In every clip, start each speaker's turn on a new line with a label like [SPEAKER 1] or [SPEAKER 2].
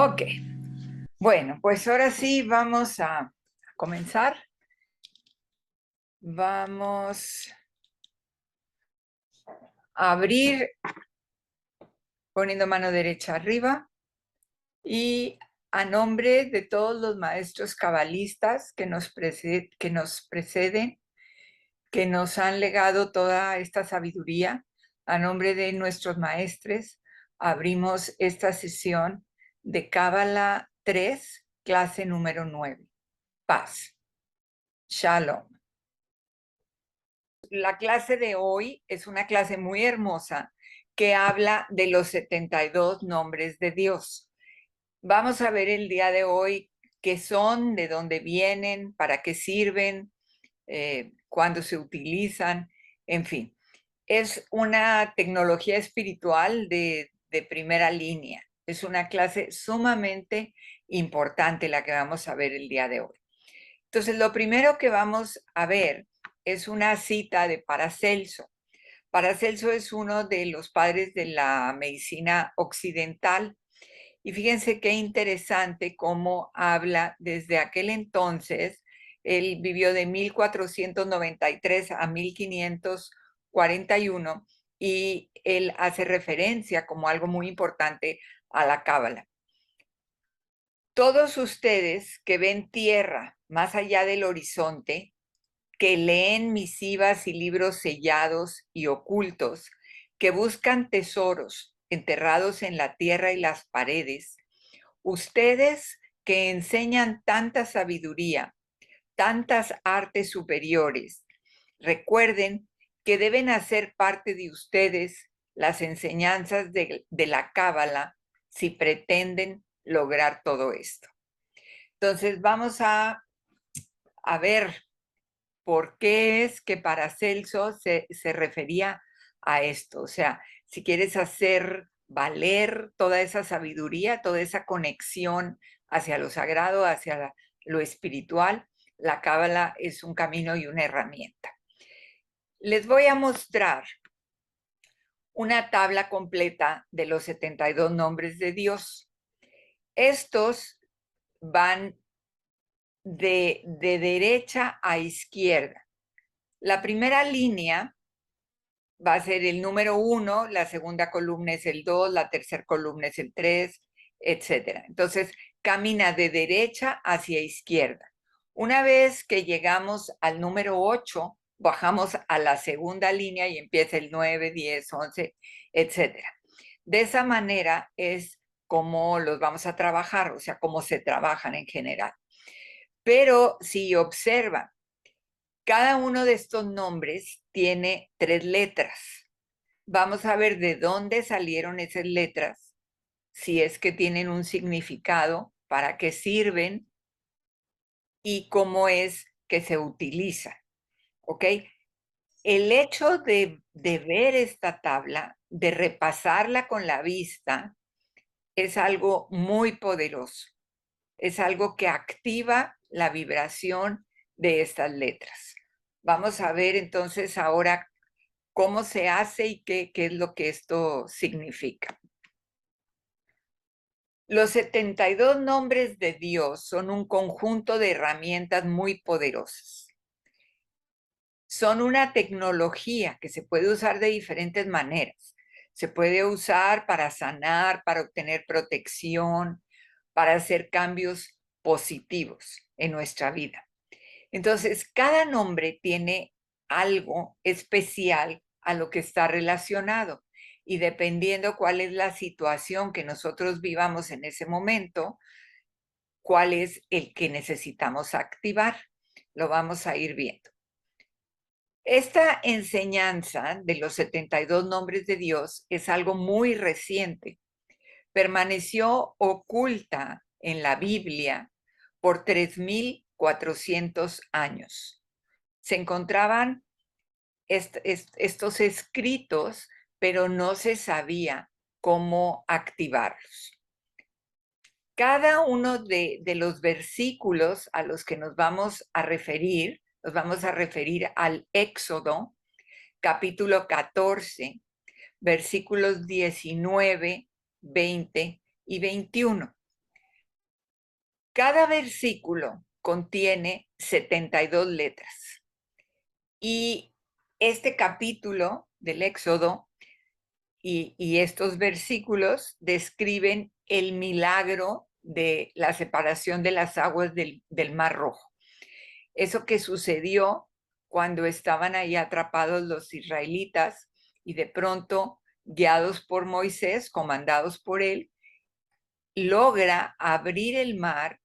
[SPEAKER 1] Ok, bueno, pues ahora sí vamos a comenzar. Vamos a abrir poniendo mano derecha arriba y a nombre de todos los maestros cabalistas que nos preceden, que nos han legado toda esta sabiduría, a nombre de nuestros maestres, abrimos esta sesión de Cábala 3, clase número 9. Paz. Shalom. La clase de hoy es una clase muy hermosa que habla de los 72 nombres de Dios. Vamos a ver el día de hoy qué son, de dónde vienen, para qué sirven, cuándo se utilizan, en fin. Es una tecnología espiritual de primera línea. Es una clase sumamente importante la que vamos a ver el día de hoy. Entonces, lo primero que vamos a ver es una cita de Paracelso. Paracelso es uno de los padres de la medicina occidental y fíjense qué interesante cómo habla desde aquel entonces. Él vivió de 1493 a 1541 y él hace referencia como algo muy importante a la Cábala. Todos ustedes que ven tierra más allá del horizonte, que leen misivas y libros sellados y ocultos, que buscan tesoros enterrados en la tierra y las paredes, ustedes que enseñan tanta sabiduría, tantas artes superiores, recuerden que deben hacer parte de ustedes las enseñanzas de la Cábala si pretenden lograr todo esto. Entonces vamos a ver por qué es que Paracelso se refería a esto. O sea, si quieres hacer valer toda esa sabiduría, toda esa conexión hacia lo sagrado, hacia lo espiritual, la Cábala es un camino y una herramienta. Les voy a mostrar una tabla completa de los 72 nombres de Dios. Estos van de derecha a izquierda. La primera línea va a ser el número 1, la segunda columna es el 2, la tercera columna es el 3, etc. Entonces, camina de derecha hacia izquierda. Una vez que llegamos al número 8, bajamos a la segunda línea y empieza el 9, 10, 11, etc. De esa manera es como los vamos a trabajar, o sea, cómo se trabajan en general. Pero si observan, cada uno de estos nombres tiene 3 letras. Vamos a ver de dónde salieron esas letras, si es que tienen un significado, para qué sirven y cómo es que se utilizan. ¿Ok? El hecho de ver esta tabla, de repasarla con la vista, es algo muy poderoso. Es algo que activa la vibración de estas letras. Vamos a ver entonces ahora cómo se hace y qué es lo que esto significa. Los 72 nombres de Dios son un conjunto de herramientas muy poderosas. Son una tecnología que se puede usar de diferentes maneras. Se puede usar para sanar, para obtener protección, para hacer cambios positivos en nuestra vida. Entonces, cada nombre tiene algo especial a lo que está relacionado y dependiendo cuál es la situación que nosotros vivamos en ese momento, cuál es el que necesitamos activar. Lo vamos a ir viendo. Esta enseñanza de los 72 nombres de Dios es algo muy reciente. Permaneció oculta en la Biblia por 3,400 años. Se encontraban estos escritos, pero no se sabía cómo activarlos. Cada uno de los versículos a los que nos vamos a referir al Éxodo, capítulo 14, versículos 19, 20 y 21. Cada versículo contiene 72 letras. Y este capítulo del Éxodo y estos versículos describen el milagro de la separación de las aguas del Mar Rojo. Eso que sucedió cuando estaban ahí atrapados los israelitas y de pronto, guiados por Moisés, comandados por él, logra abrir el mar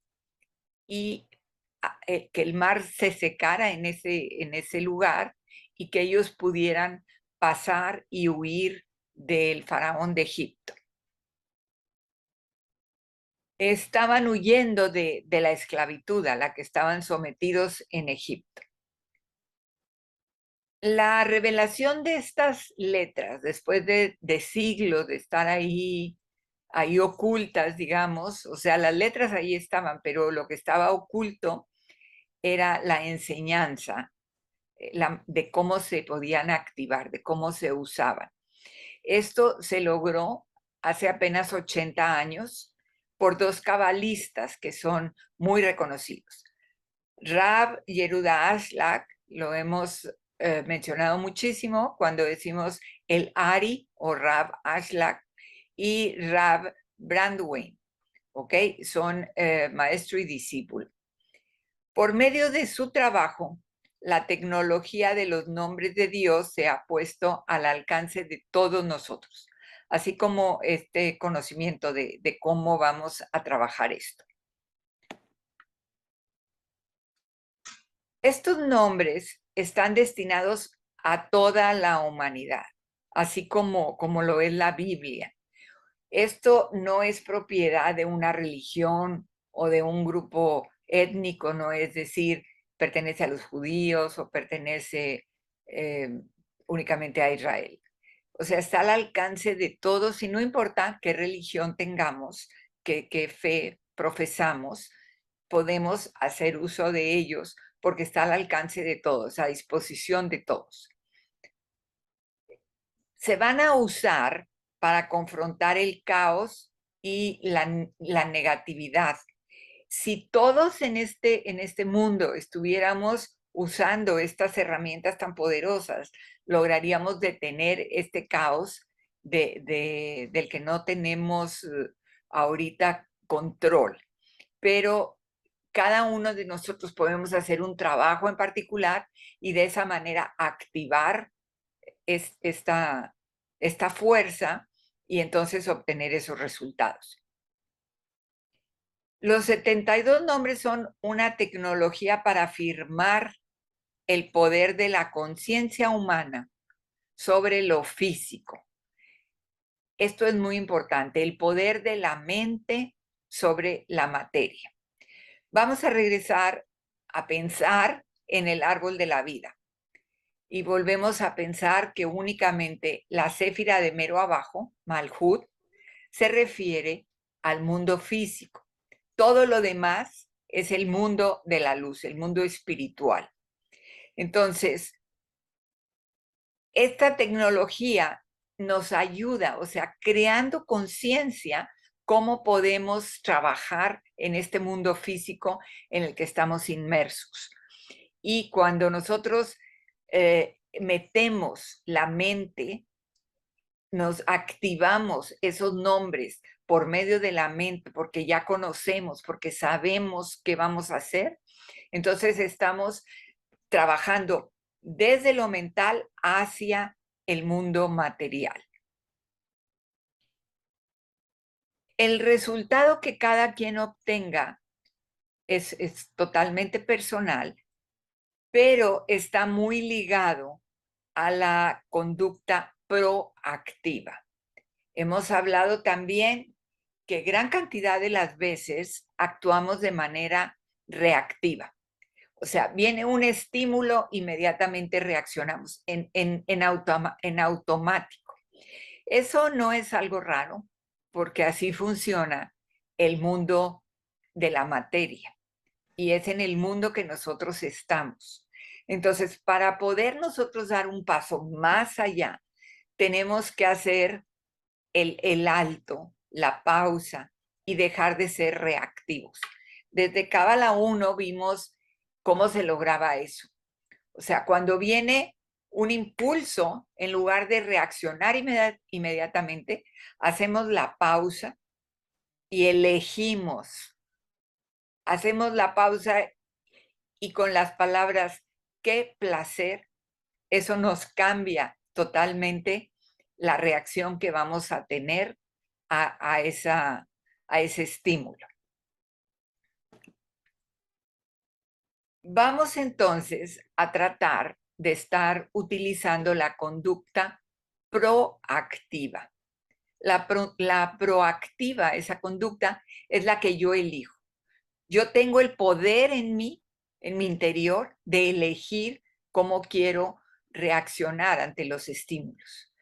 [SPEAKER 1] y que el mar se secara en ese lugar y que ellos pudieran pasar y huir del faraón de Egipto. Estaban huyendo de la esclavitud a la que estaban sometidos en Egipto. La revelación de estas letras, después de siglos de estar ahí ocultas, digamos, o sea, las letras ahí estaban, pero lo que estaba oculto era la enseñanza de cómo se podían activar, de cómo se usaban. Esto se logró hace apenas 80 años por dos cabalistas que son muy reconocidos. Rav Yehuda Ashlag, lo hemos mencionado muchísimo cuando decimos el Ari o Rav Ashlag, y Rav Brandwein, ¿ok? Son maestro y discípulo. Por medio de su trabajo, la tecnología de los nombres de Dios se ha puesto al alcance de todos nosotros, así como este conocimiento de cómo vamos a trabajar esto. Estos nombres están destinados a toda la humanidad, así como lo es la Biblia. Esto no es propiedad de una religión o de un grupo étnico, no es decir, pertenece a los judíos o pertenece únicamente a Israel. O sea, está al alcance de todos y no importa qué religión tengamos, qué fe profesamos, podemos hacer uso de ellos porque está al alcance de todos, a disposición de todos. Se van a usar para confrontar el caos y la negatividad. Si todos en este mundo estuviéramos usando estas herramientas tan poderosas, lograríamos detener este caos del que no tenemos ahorita control. Pero cada uno de nosotros podemos hacer un trabajo en particular y de esa manera activar esta fuerza y entonces obtener esos resultados. Los 72 nombres son una tecnología para afirmar el poder de la conciencia humana sobre lo físico. Esto es muy importante, el poder de la mente sobre la materia. Vamos a regresar a pensar en el árbol de la vida y volvemos a pensar que únicamente la céfira de mero abajo, Malhut, se refiere al mundo físico. Todo lo demás es el mundo de la luz, el mundo espiritual. Entonces, esta tecnología nos ayuda, o sea, creando conciencia, cómo podemos trabajar en este mundo físico en el que estamos inmersos. Y cuando nosotros metemos la mente, nos activamos esos nombres por medio de la mente, porque ya conocemos, porque sabemos qué vamos a hacer, entonces estamos trabajando desde lo mental hacia el mundo material. El resultado que cada quien obtenga es totalmente personal, pero está muy ligado a la conducta proactiva. Hemos hablado también que gran cantidad de las veces actuamos de manera reactiva. O sea, viene un estímulo, inmediatamente reaccionamos en automático. Eso no es algo raro, porque así funciona el mundo de la materia y es en el mundo que nosotros estamos. Entonces, para poder nosotros dar un paso más allá, tenemos que hacer el alto, la pausa y dejar de ser reactivos. Desde Cábala 1 vimos cómo se lograba eso. O sea, cuando viene un impulso, en lugar de reaccionar inmediatamente, hacemos la pausa y elegimos. Hacemos la pausa y con las palabras, qué placer, eso nos cambia totalmente la reacción que vamos a tener a ese estímulo. Vamos entonces a tratar de estar utilizando la conducta proactiva. La proactiva, esa conducta, es la que yo elijo. Yo tengo el poder en mí, en mi interior, de elegir cómo quiero reaccionar ante los estímulos.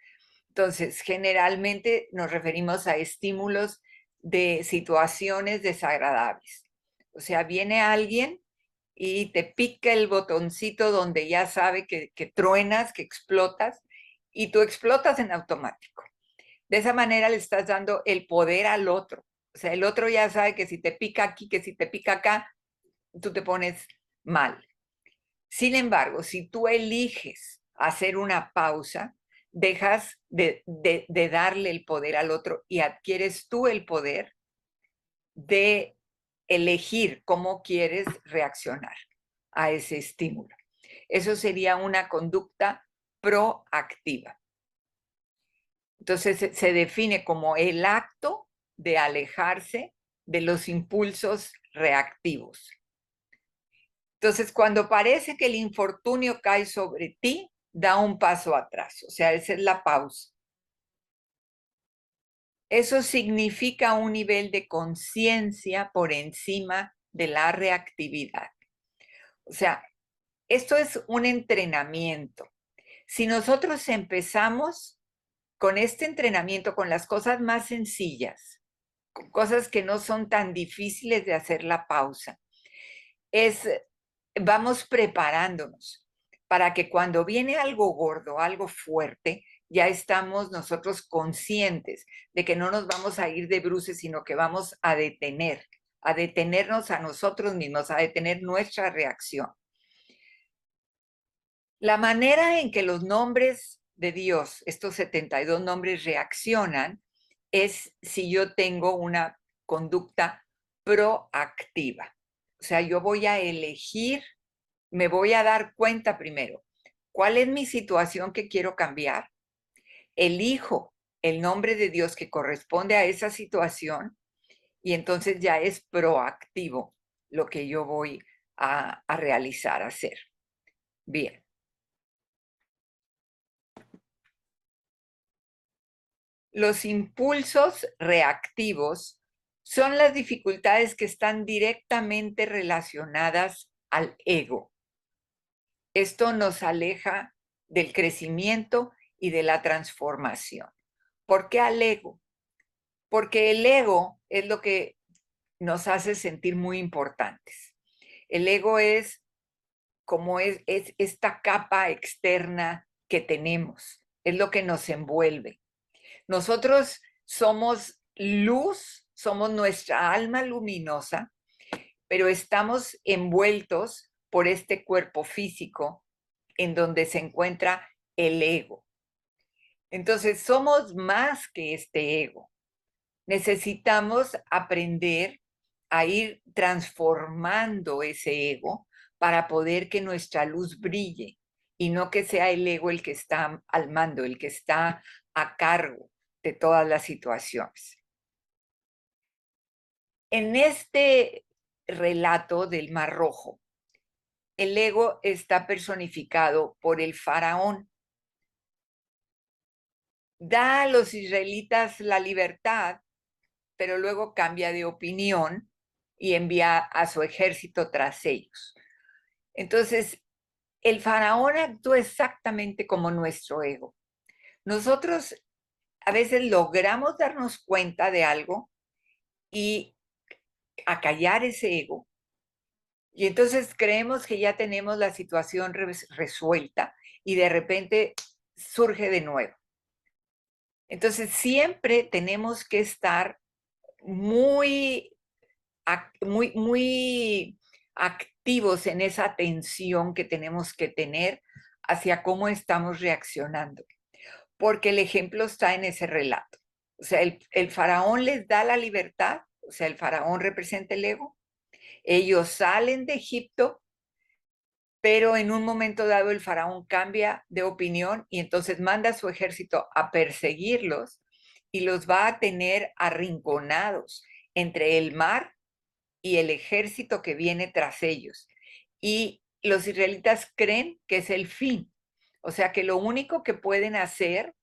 [SPEAKER 1] Entonces, generalmente nos referimos a estímulos de situaciones desagradables. O sea, viene alguien y te pica el botoncito donde ya sabe que truenas, que explotas, y tú explotas en automático. De esa manera le estás dando el poder al otro. O sea, el otro ya sabe que si te pica aquí, que si te pica acá, tú te pones mal. Sin embargo, si tú eliges hacer una pausa, dejas de darle el poder al otro y adquieres tú el poder de elegir cómo quieres reaccionar a ese estímulo. Eso sería una conducta proactiva. Entonces se define como el acto de alejarse de los impulsos reactivos. Entonces, cuando parece que el infortunio cae sobre ti, da un paso atrás. O sea, esa es la pausa. Eso significa un nivel de conciencia por encima de la reactividad. O sea, esto es un entrenamiento. Si nosotros empezamos con este entrenamiento, con las cosas más sencillas, con cosas que no son tan difíciles de hacer la pausa, vamos preparándonos para que cuando viene algo gordo, algo fuerte, ya estamos nosotros conscientes de que no nos vamos a ir de bruces, sino que vamos a detenernos a nosotros mismos, a detener nuestra reacción. La manera en que los nombres de Dios, estos 72 nombres, reaccionan es si yo tengo una conducta proactiva. O sea, yo voy a elegir, me voy a dar cuenta primero, ¿cuál es mi situación que quiero cambiar? Elijo el nombre de Dios que corresponde a esa situación y entonces ya es proactivo lo que yo voy a realizar, a hacer. Bien. Los impulsos reactivos son las dificultades que están directamente relacionadas al ego. Esto nos aleja del crecimiento y de la transformación. ¿Por qué al ego? Porque el ego es lo que nos hace sentir muy importantes. El ego es como es esta capa externa que tenemos, es lo que nos envuelve. Nosotros somos luz, somos nuestra alma luminosa, pero estamos envueltos por este cuerpo físico en donde se encuentra el ego. Entonces, somos más que este ego. Necesitamos aprender a ir transformando ese ego para poder que nuestra luz brille y no que sea el ego el que está al mando, el que está a cargo de todas las situaciones. En este relato del Mar Rojo, el ego está personificado por el faraón. Da a los israelitas la libertad, pero luego cambia de opinión y envía a su ejército tras ellos. Entonces, el faraón actúa exactamente como nuestro ego. Nosotros a veces logramos darnos cuenta de algo y acallar ese ego. Y entonces creemos que ya tenemos la situación resuelta y de repente surge de nuevo. Entonces siempre tenemos que estar muy muy activos en esa atención que tenemos que tener hacia cómo estamos reaccionando, porque el ejemplo está en ese relato. O sea, el faraón les da la libertad, o sea, el faraón representa el ego, ellos salen de Egipto, pero en un momento dado el faraón cambia de opinión y entonces manda a su ejército a perseguirlos y los va a tener arrinconados entre el mar y el ejército que viene tras ellos. Y los israelitas creen que es el fin. O sea que lo único que pueden hacer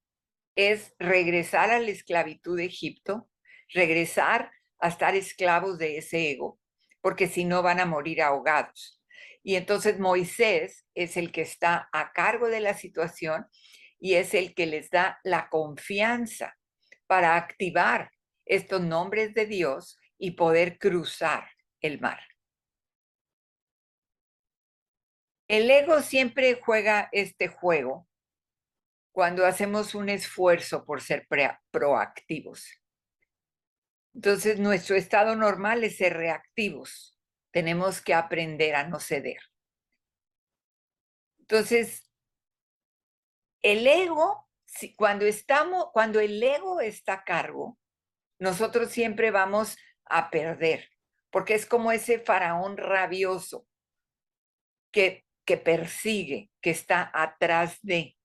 [SPEAKER 1] es regresar a la esclavitud de Egipto, regresar a estar esclavos de ese ego, porque si no van a morir ahogados. Y entonces Moisés es el que está a cargo de la situación y es el que les da la confianza para activar estos nombres de Dios y poder cruzar el mar. El ego siempre juega este juego cuando hacemos un esfuerzo por ser proactivos. Entonces, nuestro estado normal es ser reactivos. Tenemos que aprender a no ceder. Entonces, el ego, cuando el ego está a cargo, nosotros siempre vamos a perder, porque es como ese faraón rabioso que persigue, que está atrás de,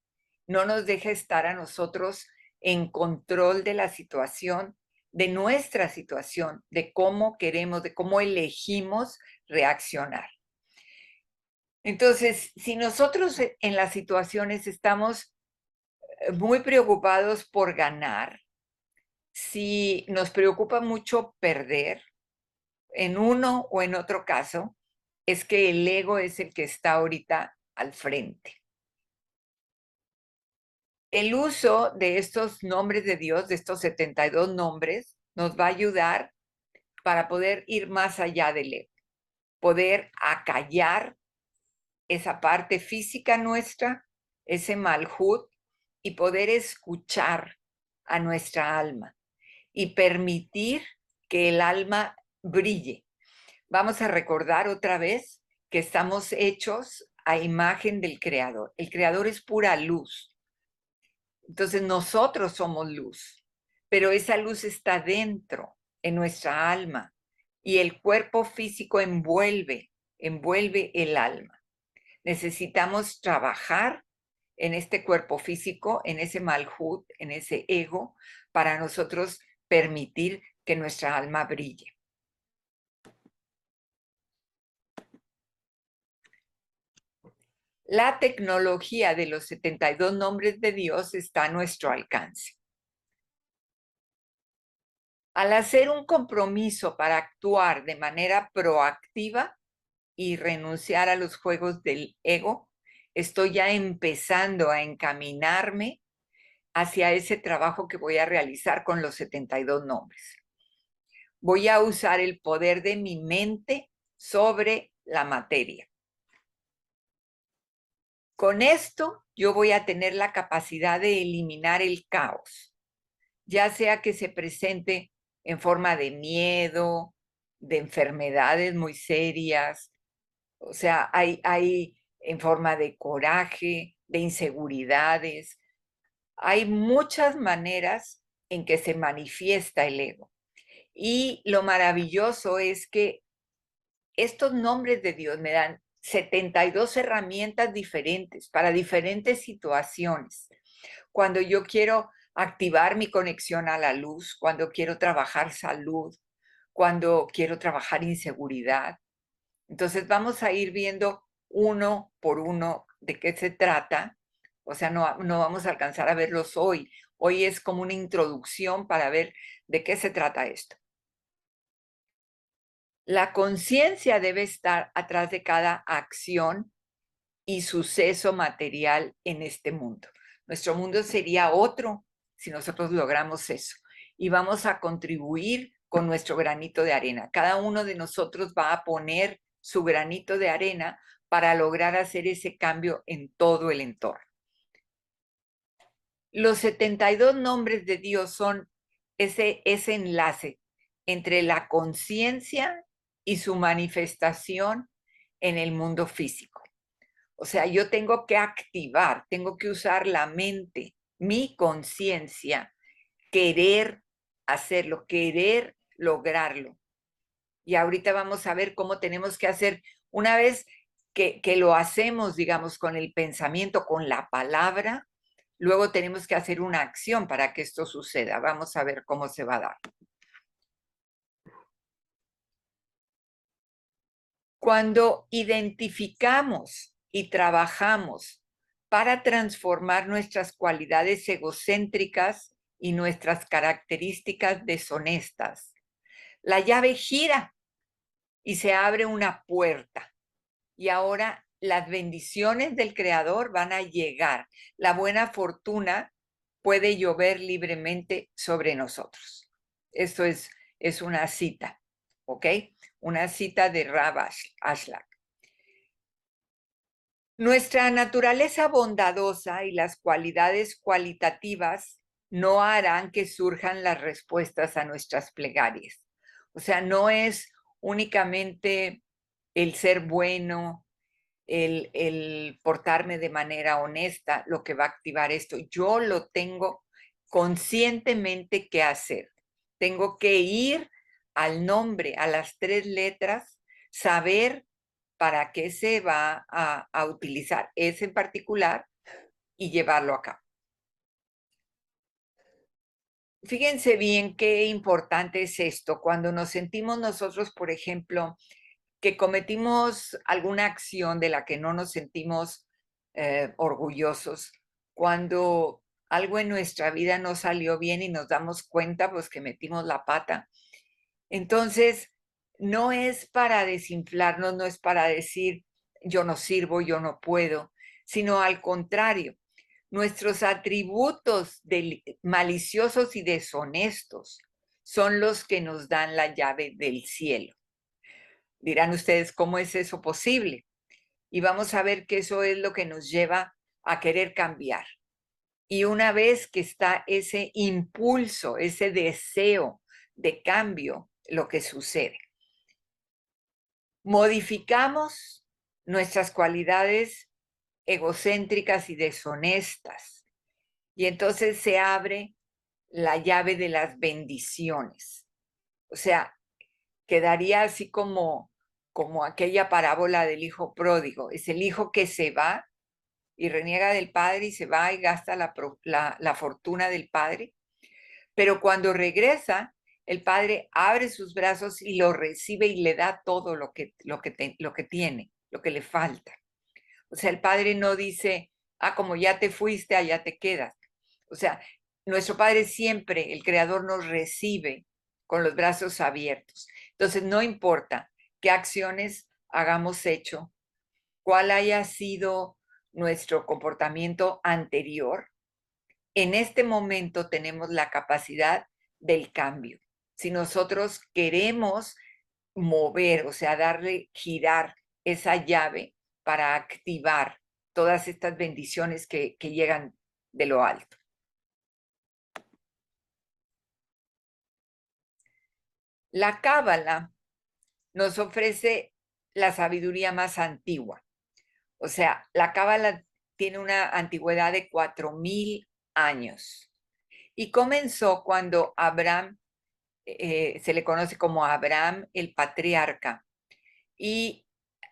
[SPEAKER 1] no nos deja estar a nosotros en control de la situación, de nuestra situación, de cómo queremos, de cómo elegimos reaccionar. Entonces, si nosotros en las situaciones estamos muy preocupados por ganar, si nos preocupa mucho perder, en uno o en otro caso, es que el ego es el que está ahorita al frente. El uso de estos nombres de Dios, de estos 72 nombres, nos va a ayudar para poder ir más allá del ego, poder acallar esa parte física nuestra, ese malhut, y poder escuchar a nuestra alma y permitir que el alma brille. Vamos a recordar otra vez que estamos hechos a imagen del Creador. El Creador es pura luz. Entonces nosotros somos luz, pero esa luz está dentro, en nuestra alma, y el cuerpo físico envuelve el alma. Necesitamos trabajar en este cuerpo físico, en ese malhut, en ese ego, para nosotros permitir que nuestra alma brille. La tecnología de los 72 nombres de Dios está a nuestro alcance. Al hacer un compromiso para actuar de manera proactiva y renunciar a los juegos del ego, estoy ya empezando a encaminarme hacia ese trabajo que voy a realizar con los 72 nombres. Voy a usar el poder de mi mente sobre la materia. Con esto yo voy a tener la capacidad de eliminar el caos, ya sea que se presente en forma de miedo, de enfermedades muy serias, o sea, hay en forma de coraje, de inseguridades. Hay muchas maneras en que se manifiesta el ego. Y lo maravilloso es que estos nombres de Dios me dan 72 herramientas diferentes para diferentes situaciones. Cuando yo quiero activar mi conexión a la luz, cuando quiero trabajar salud, cuando quiero trabajar inseguridad. Entonces vamos a ir viendo uno por uno de qué se trata. O sea, no vamos a alcanzar a verlos hoy. Hoy es como una introducción para ver de qué se trata esto. La conciencia debe estar atrás de cada acción y suceso material en este mundo. Nuestro mundo sería otro si nosotros logramos eso. Y vamos a contribuir con nuestro granito de arena. Cada uno de nosotros va a poner su granito de arena para lograr hacer ese cambio en todo el entorno. Los 72 nombres de Dios son ese enlace entre la conciencia y su manifestación en el mundo físico. O sea, yo tengo que activar, tengo que usar la mente, mi conciencia, querer hacerlo, querer lograrlo. Y ahorita vamos a ver cómo tenemos que hacer, una vez que lo hacemos, digamos, con el pensamiento, con la palabra, luego tenemos que hacer una acción para que esto suceda. Vamos a ver cómo se va a dar. Cuando identificamos y trabajamos para transformar nuestras cualidades egocéntricas y nuestras características deshonestas, la llave gira y se abre una puerta. Y ahora las bendiciones del Creador van a llegar. La buena fortuna puede llover libremente sobre nosotros. Esto es una cita, ¿ok? Una cita de Rav Ashlag. Nuestra naturaleza bondadosa y las cualidades cualitativas no harán que surjan las respuestas a nuestras plegarias. O sea, no es únicamente el ser bueno, el portarme de manera honesta lo que va a activar esto. Yo lo tengo conscientemente que hacer. Tengo que ir al nombre, a las 3 letras, saber para qué se va a utilizar ese en particular y llevarlo a cabo. Fíjense bien qué importante es esto. Cuando nos sentimos nosotros, por ejemplo, que cometimos alguna acción de la que no nos sentimos orgullosos, cuando algo en nuestra vida no salió bien y nos damos cuenta, pues que metimos la pata. Entonces, no es para desinflarnos, no es para decir yo no sirvo, yo no puedo, sino al contrario, nuestros atributos maliciosos y deshonestos son los que nos dan la llave del cielo. Dirán ustedes, ¿cómo es eso posible? Y vamos a ver que eso es lo que nos lleva a querer cambiar. Y una vez que está ese impulso, ese deseo de cambio, lo que sucede. Modificamos nuestras cualidades egocéntricas y deshonestas. Y entonces se abre la llave de las bendiciones. O sea, quedaría así como aquella parábola del hijo pródigo. Es el hijo que se va y reniega del padre y se va y gasta la fortuna del padre. Pero cuando regresa, el padre abre sus brazos y lo recibe y le da todo lo que tiene, lo que le falta. O sea, el padre no dice, como ya te fuiste, allá te quedas. O sea, nuestro padre siempre, el creador, nos recibe con los brazos abiertos. Entonces, no importa qué acciones hagamos hecho, cuál haya sido nuestro comportamiento anterior, en este momento tenemos la capacidad del cambio. Si nosotros queremos mover, o sea, darle, girar esa llave para activar todas estas bendiciones que llegan de lo alto. La Cábala nos ofrece la sabiduría más antigua. O sea, la Cábala tiene una antigüedad de 4000 años y comenzó cuando Abraham, se le conoce como Abraham el patriarca, y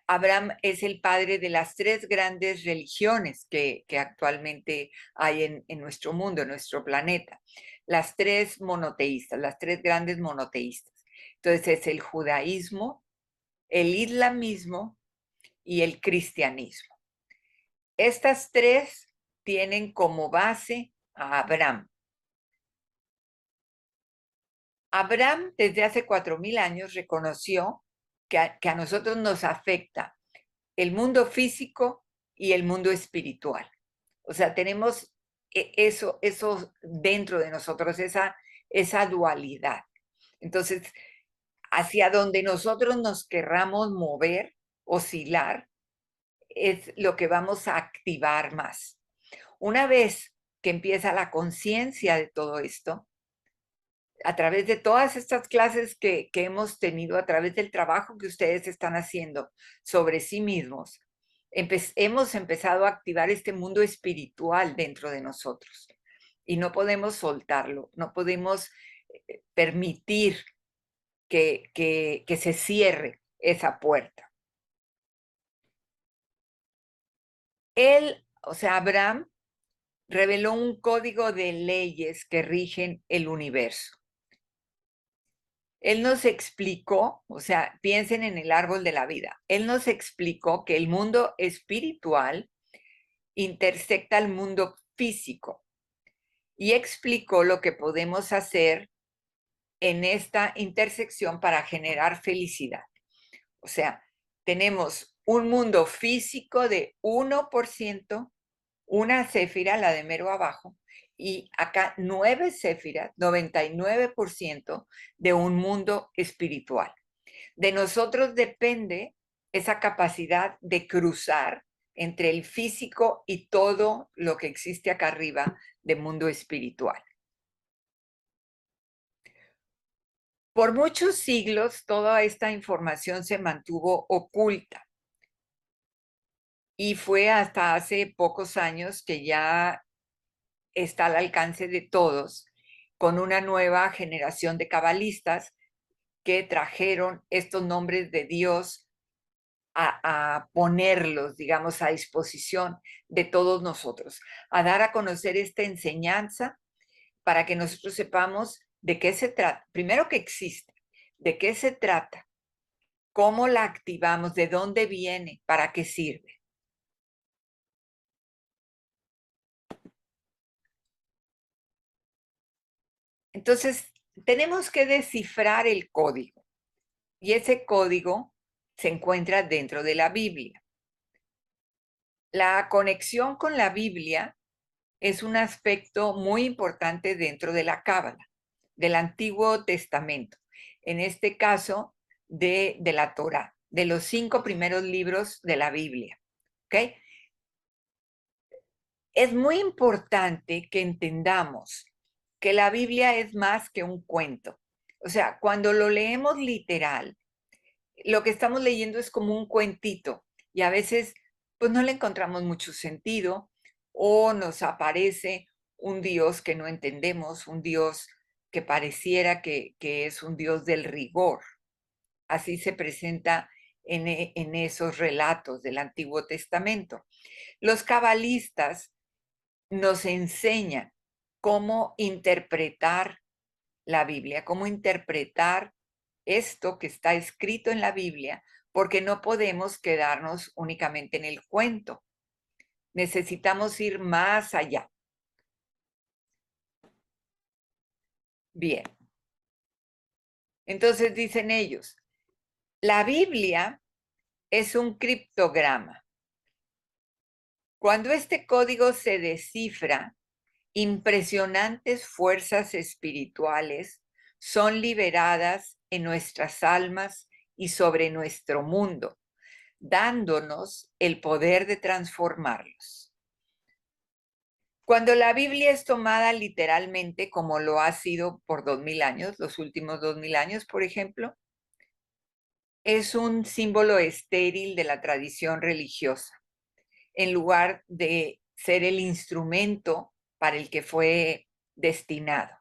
[SPEAKER 1] Abraham es el padre de las 3 grandes religiones que actualmente hay en nuestro mundo, en nuestro planeta. Las 3 monoteístas, las 3 grandes monoteístas. Entonces es el judaísmo, el islamismo y el cristianismo. Estas 3 tienen como base a Abraham. Abraham desde hace 4000 años reconoció que a nosotros nos afecta el mundo físico y el mundo espiritual. O sea, tenemos eso dentro de nosotros, esa dualidad. Entonces, hacia donde nosotros nos querramos mover, oscilar, es lo que vamos a activar más. Una vez que empieza la conciencia de todo esto, a través de todas estas clases que hemos tenido, a través del trabajo que ustedes están haciendo sobre sí mismos, hemos empezado a activar este mundo espiritual dentro de nosotros. Y no podemos soltarlo, no podemos permitir que se cierre esa puerta. Él, o sea, Abraham, reveló un código de leyes que rigen el universo. Él nos explicó, o sea, piensen en el árbol de la vida, él nos explicó que el mundo espiritual intersecta al mundo físico y explicó lo que podemos hacer en esta intersección para generar felicidad. O sea, tenemos un mundo físico de 1%, una céfira, la de mero abajo, y acá 9 céfiras, 99% de un mundo espiritual. De nosotros depende esa capacidad de cruzar entre el físico y todo lo que existe acá arriba de mundo espiritual. Por muchos siglos toda esta información se mantuvo oculta y fue hasta hace pocos años que ya está al alcance de todos con una nueva generación de cabalistas que trajeron estos nombres de Dios a ponerlos, digamos, a disposición de todos nosotros, a dar a conocer esta enseñanza para que nosotros sepamos de qué se trata, primero que existe, de qué se trata, cómo la activamos, de dónde viene, para qué sirve. Entonces, tenemos que descifrar el código y ese código se encuentra dentro de la Biblia. La conexión con la Biblia es un aspecto muy importante dentro de la Cábala, del Antiguo Testamento, en este caso de la Torá, de los 5 primeros libros de la Biblia. ¿Ok? Es muy importante que entendamos que la Biblia es más que un cuento. O sea, cuando lo leemos literal, lo que estamos leyendo es como un cuentito y a veces pues no le encontramos mucho sentido o nos aparece un Dios que no entendemos, un Dios que pareciera que es un Dios del rigor. Así se presenta en esos relatos del Antiguo Testamento. Los cabalistas nos enseñan cómo interpretar la Biblia, cómo interpretar esto que está escrito en la Biblia, porque no podemos quedarnos únicamente en el cuento. Necesitamos ir más allá. Bien, entonces dicen ellos, la Biblia es un criptograma. Cuando este código se descifra, impresionantes fuerzas espirituales son liberadas en nuestras almas y sobre nuestro mundo, dándonos el poder de transformarlos. Cuando la Biblia es tomada literalmente, como lo ha sido por 2000 años, los últimos 2000 años, por ejemplo, es un símbolo estéril de la tradición religiosa, en lugar de ser el instrumento para el que fue destinado.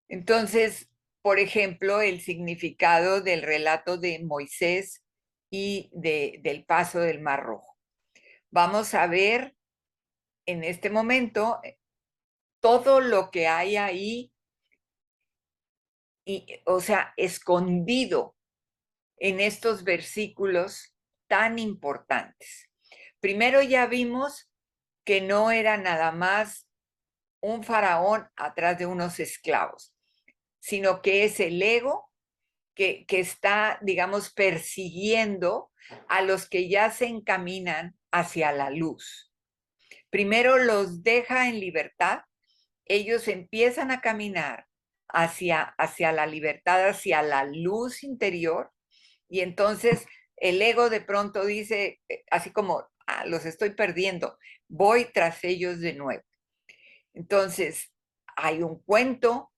[SPEAKER 1] Entonces, por ejemplo, el significado del relato de Moisés y del paso del Mar Rojo. Vamos a ver en este momento todo lo que hay ahí, o sea, escondido en estos versículos tan importantes. Primero ya vimos que no era nada más un faraón atrás de unos esclavos, sino que es el ego que está, digamos, persiguiendo a los que ya se encaminan hacia la luz. Primero los deja en libertad, ellos empiezan a caminar hacia la libertad, hacia la luz interior, y entonces el ego de pronto dice, así como, los estoy perdiendo, voy tras ellos de nuevo. Entonces, hay un cuento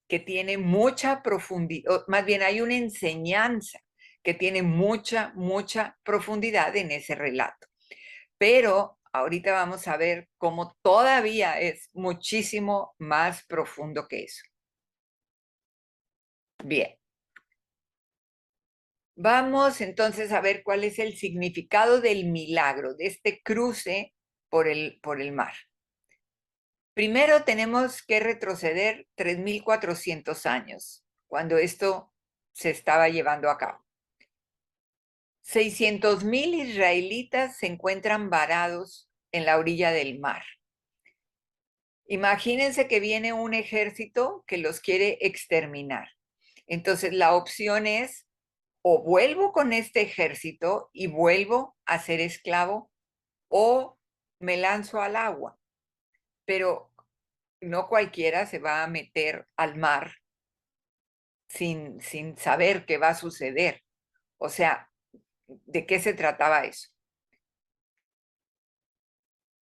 [SPEAKER 1] que tiene mucha profundidad, más bien hay una enseñanza que tiene mucha profundidad en ese relato. Pero ahorita vamos a ver cómo todavía es muchísimo más profundo que eso. Bien. Vamos entonces a ver cuál es el significado del milagro, de este cruce por el mar. Primero tenemos que retroceder 3.400 años, cuando esto se estaba llevando a cabo. 600.000 israelitas se encuentran varados en la orilla del mar. Imagínense que viene un ejército que los quiere exterminar. Entonces la opción es o vuelvo con este ejército y vuelvo a ser esclavo o me lanzo al agua. Pero no cualquiera se va a meter al mar sin saber qué va a suceder. O sea, ¿de qué se trataba eso?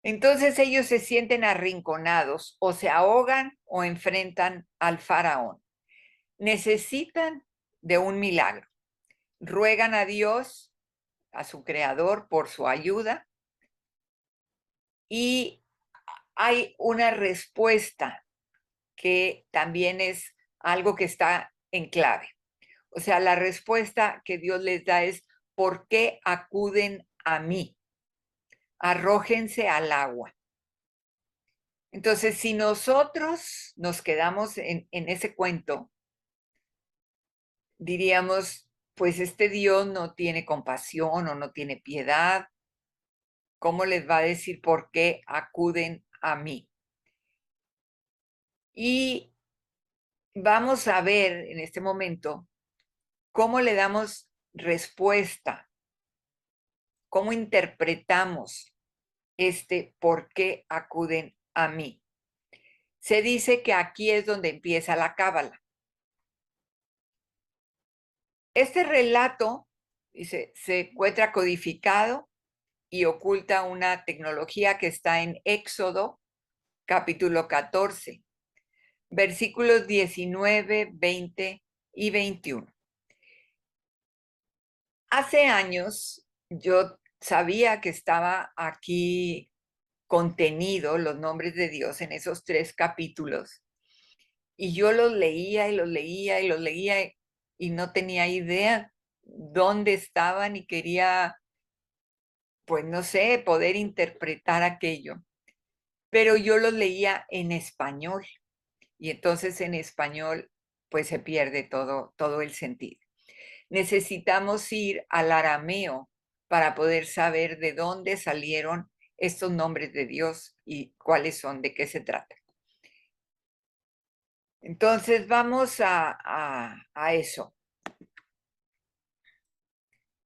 [SPEAKER 1] Entonces ellos se sienten arrinconados o se ahogan o enfrentan al faraón. Necesitan de un milagro. Ruegan a Dios, a su creador, por su ayuda y hay una respuesta que también es algo que está en clave. O sea, la respuesta que Dios les da es, ¿por qué acuden a mí? Arrójense al agua. Entonces, si nosotros nos quedamos en ese cuento, diríamos, pues este Dios no tiene compasión o no tiene piedad. ¿Cómo les va a decir por qué acuden a mí? Y vamos a ver en este momento cómo le damos respuesta, cómo interpretamos este por qué acuden a mí. Se dice que aquí es donde empieza la cábala. Este relato dice, se encuentra codificado y oculta una tecnología que está en Éxodo, capítulo 14, versículos 19, 20 y 21. Hace años yo sabía que estaba aquí contenido los nombres de Dios en esos 3 capítulos y yo los leía y los leía y los leía y no tenía idea dónde estaban y quería, pues no sé, poder interpretar aquello. Pero yo los leía en español y entonces en español pues se pierde todo el sentido. Necesitamos ir al arameo para poder saber de dónde salieron estos nombres de Dios y cuáles son, de qué se trata. Entonces vamos a eso.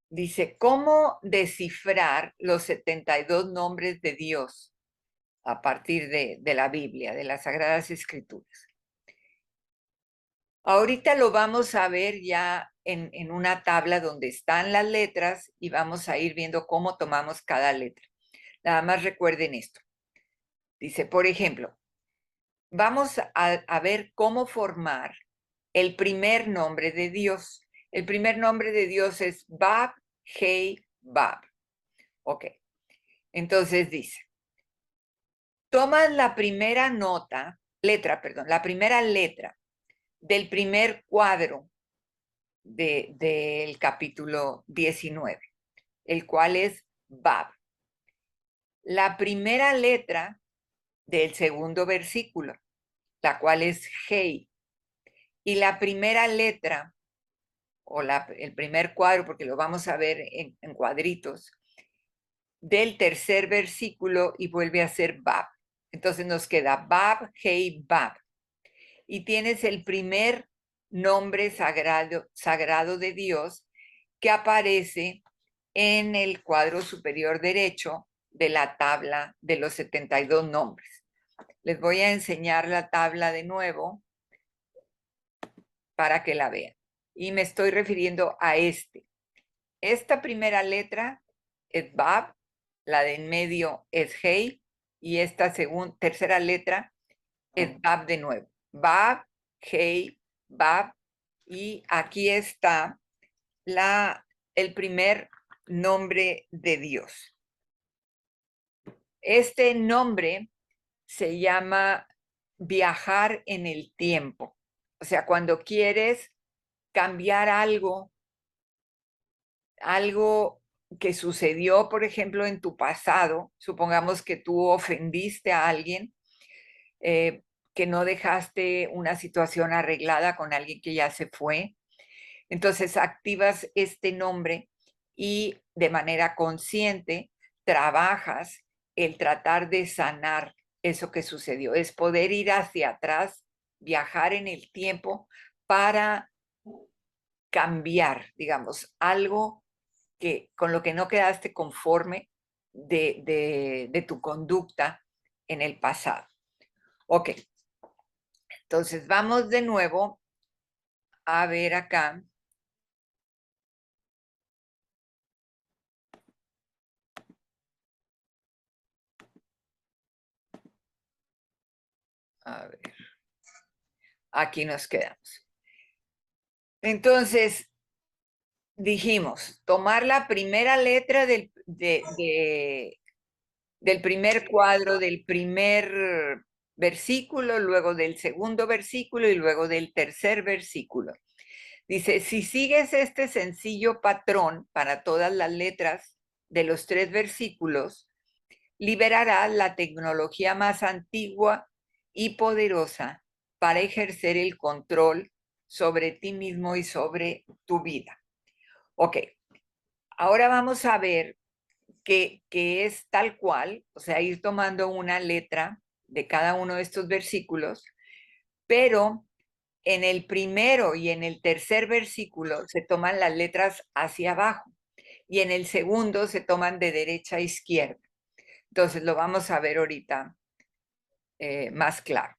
[SPEAKER 1] Dice, ¿cómo descifrar los 72 nombres de Dios a partir de la Biblia, de las Sagradas Escrituras? Ahorita lo vamos a ver ya en una tabla donde están las letras y vamos a ir viendo cómo tomamos cada letra. Nada más recuerden esto. Dice, por ejemplo, vamos a ver cómo formar el primer nombre de Dios. El primer nombre de Dios es Bab, Hei, Bab. Ok. Entonces dice, tomas la primera la primera letra del primer cuadro del capítulo 19, el cual es Bab. La primera letra del segundo versículo, la cual es Hei. Y la primera letra, o el primer cuadro, porque lo vamos a ver en cuadritos, del tercer versículo y vuelve a ser Bab. Entonces nos queda Bab, Hei, Bab. Y tienes el primer nombre sagrado de Dios que aparece en el cuadro superior derecho de la tabla de los 72 nombres. Les voy a enseñar la tabla de nuevo para que la vean. Y me estoy refiriendo a este. Esta primera letra es Bab, la de en medio es Hei, y esta tercera letra es Bab de nuevo. Bab, Hey, Bab. Y aquí está el primer nombre de Dios. Este nombre se llama viajar en el tiempo. O sea, cuando quieres cambiar algo que sucedió, por ejemplo, en tu pasado, supongamos que tú ofendiste a alguien, que no dejaste una situación arreglada con alguien que ya se fue, entonces activas este nombre y de manera consciente trabajas el tratar de sanar eso que sucedió. Es poder ir hacia atrás, viajar en el tiempo para cambiar, digamos, algo que con lo que no quedaste conforme de tu conducta en el pasado. Ok, entonces vamos de nuevo a ver acá. A ver, aquí nos quedamos. Entonces, dijimos, tomar la primera letra del primer cuadro, del primer versículo, luego del segundo versículo y luego del tercer versículo. Dice, si sigues este sencillo patrón para todas las letras de los 3 versículos, liberarás la tecnología más antigua y poderosa para ejercer el control sobre ti mismo y sobre tu vida. Ok, ahora vamos a ver que es tal cual, o sea, ir tomando una letra de cada uno de estos versículos, pero en el primero y en el tercer versículo se toman las letras hacia abajo y en el segundo se toman de derecha a izquierda. Entonces lo vamos a ver ahorita más claro.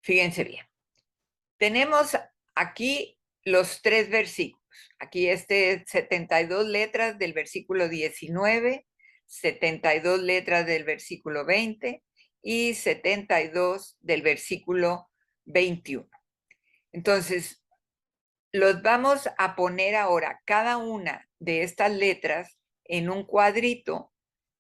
[SPEAKER 1] Fíjense bien. Tenemos aquí los 3 versículos. Aquí 72 letras del versículo 19, 72 letras del versículo 20 y 72 del versículo 21. Entonces, los vamos a poner ahora cada una de estas letras en un cuadrito,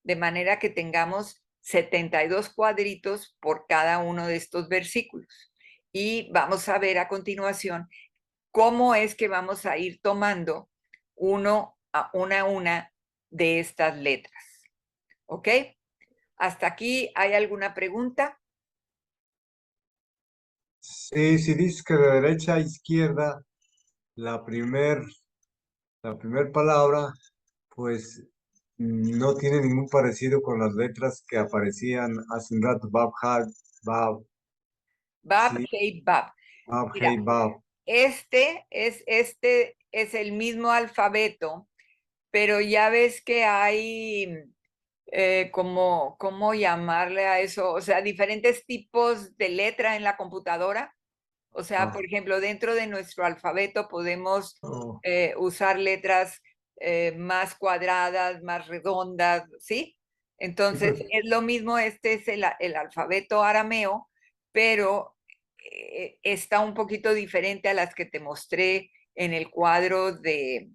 [SPEAKER 1] de manera que tengamos 72 cuadritos por cada uno de estos versículos. Y vamos a ver a continuación cómo es que vamos a ir tomando una de estas letras. ¿Ok? ¿Hasta aquí hay alguna pregunta?
[SPEAKER 2] Sí, si dices que de derecha a izquierda, la primer, la primer palabra, pues no tiene ningún parecido con las letras que aparecían hace un rato. Bab, Had, Bab,
[SPEAKER 1] Bab,
[SPEAKER 2] sí,
[SPEAKER 1] hey, Bab.
[SPEAKER 2] Bab,
[SPEAKER 1] Mira,
[SPEAKER 2] Hey, Bab.
[SPEAKER 1] este es el mismo alfabeto, pero ya ves que hay, ¿cómo llamarle a eso? O sea, diferentes tipos de letra en la computadora. O sea,
[SPEAKER 2] Ah,
[SPEAKER 1] por ejemplo, dentro de nuestro alfabeto podemos
[SPEAKER 2] oh,
[SPEAKER 1] usar letras más cuadradas, más redondas, ¿sí?
[SPEAKER 2] sí,
[SPEAKER 1] Entonces,
[SPEAKER 2] pues,
[SPEAKER 1] es lo mismo, este es el alfabeto arameo, pero está un poquito diferente a las que te mostré en el cuadro de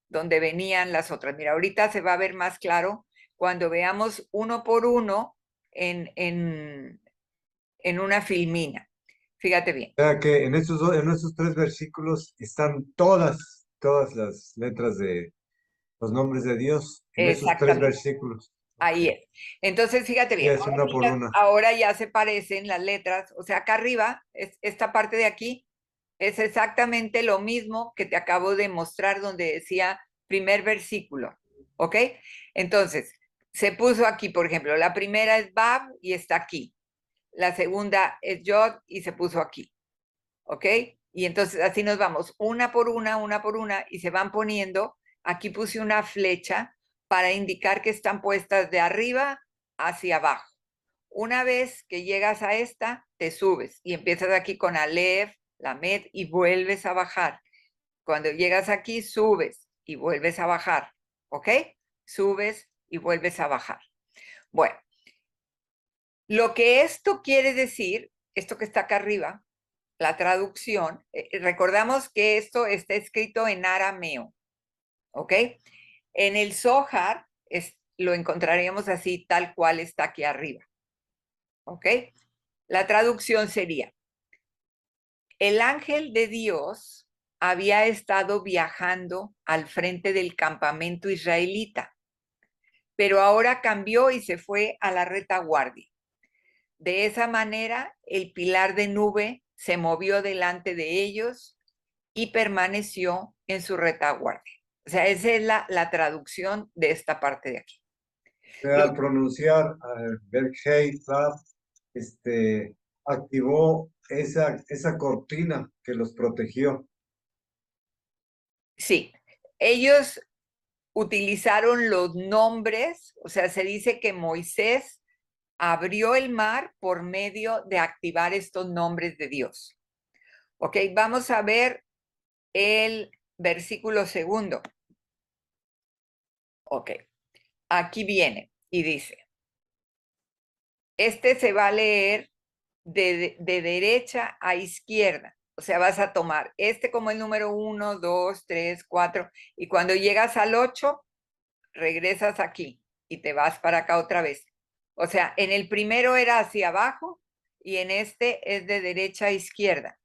[SPEAKER 1] donde venían las otras. Mira, ahorita se va a ver más claro cuando veamos uno por uno en una filmina. Fíjate bien.
[SPEAKER 2] o sea que en estos tres versículos están todas las letras de los nombres de Dios, en esos tres
[SPEAKER 1] Exactamente,
[SPEAKER 2] versículos. Ok,
[SPEAKER 1] ahí es. Entonces, fíjate
[SPEAKER 2] y
[SPEAKER 1] bien,
[SPEAKER 2] es una por una.
[SPEAKER 1] ahora ya se parecen las letras, o sea, acá arriba, esta parte de aquí, es exactamente lo mismo que te acabo de mostrar donde decía primer versículo, ¿ok? Entonces, se puso aquí, por ejemplo, la primera es Bab y está aquí. La segunda es Yod y se puso aquí, ¿ok? Y entonces así nos vamos, una por una, y se van poniendo. Aquí puse una flecha para indicar que están puestas de arriba hacia abajo. Una vez que llegas a esta, te subes y empiezas aquí con Aleph, Lamed y vuelves a bajar. Cuando llegas aquí, subes y vuelves a bajar, ¿ok? Subes y vuelves a bajar. Bueno, Lo que esto quiere decir, esto que está acá arriba, la traducción, recordamos que esto está escrito en arameo, ¿ok? En el Zohar lo encontraríamos así, tal cual está aquí arriba, ¿ok? La traducción sería, el ángel de Dios había estado viajando al frente del campamento israelita, pero ahora cambió y se fue a la retaguardia. De esa manera, el pilar de nube se movió delante de ellos y permaneció en su retaguardia. O sea, esa es la traducción de esta parte de aquí.
[SPEAKER 2] Al pronunciar Berghei Lab, activó esa cortina que los protegió.
[SPEAKER 1] Sí, ellos utilizaron los nombres, o sea, se dice que Moisés abrió el mar por medio de activar estos nombres de Dios. Ok, vamos a ver el versículo segundo. Ok, aquí viene y dice, este se va a leer de derecha a izquierda. O sea, vas a tomar este como el número 1, 2, 3, 4, y cuando llegas al 8, regresas aquí y te vas para acá otra vez. O sea, en el primero era hacia abajo y en este es de derecha a izquierda.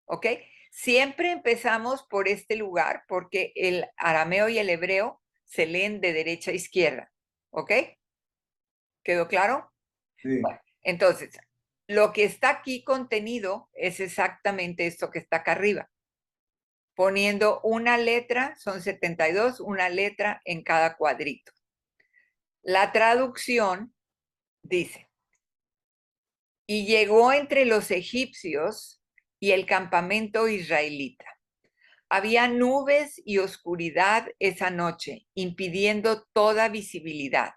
[SPEAKER 1] ¿Ok? Siempre empezamos por este lugar porque el arameo y el hebreo se leen de derecha a izquierda. ¿Ok? ¿Quedó claro?
[SPEAKER 2] Sí,
[SPEAKER 1] Bueno, entonces, lo que está aquí contenido es exactamente esto que está acá arriba. Poniendo una letra, son 72, una letra en cada cuadrito. La traducción dice, y llegó entre los egipcios y el campamento israelita. Había nubes y oscuridad esa noche, impidiendo toda visibilidad.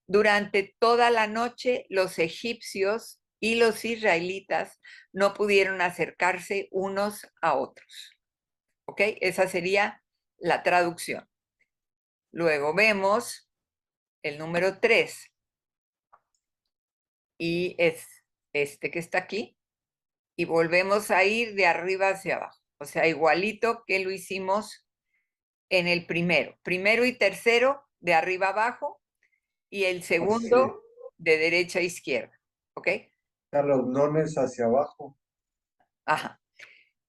[SPEAKER 1] Durante toda la noche, los egipcios y los israelitas no pudieron acercarse unos a otros. ¿Ok? Esa sería la traducción. Luego vemos el número 3 y es este que está aquí y volvemos a ir de arriba hacia abajo. O sea, igualito que lo hicimos en el primero. Primero y tercero de arriba abajo y el
[SPEAKER 2] así es.
[SPEAKER 1] segundo de derecha a izquierda. ¿Ok?
[SPEAKER 2] Los nones hacia abajo.
[SPEAKER 1] Ajá.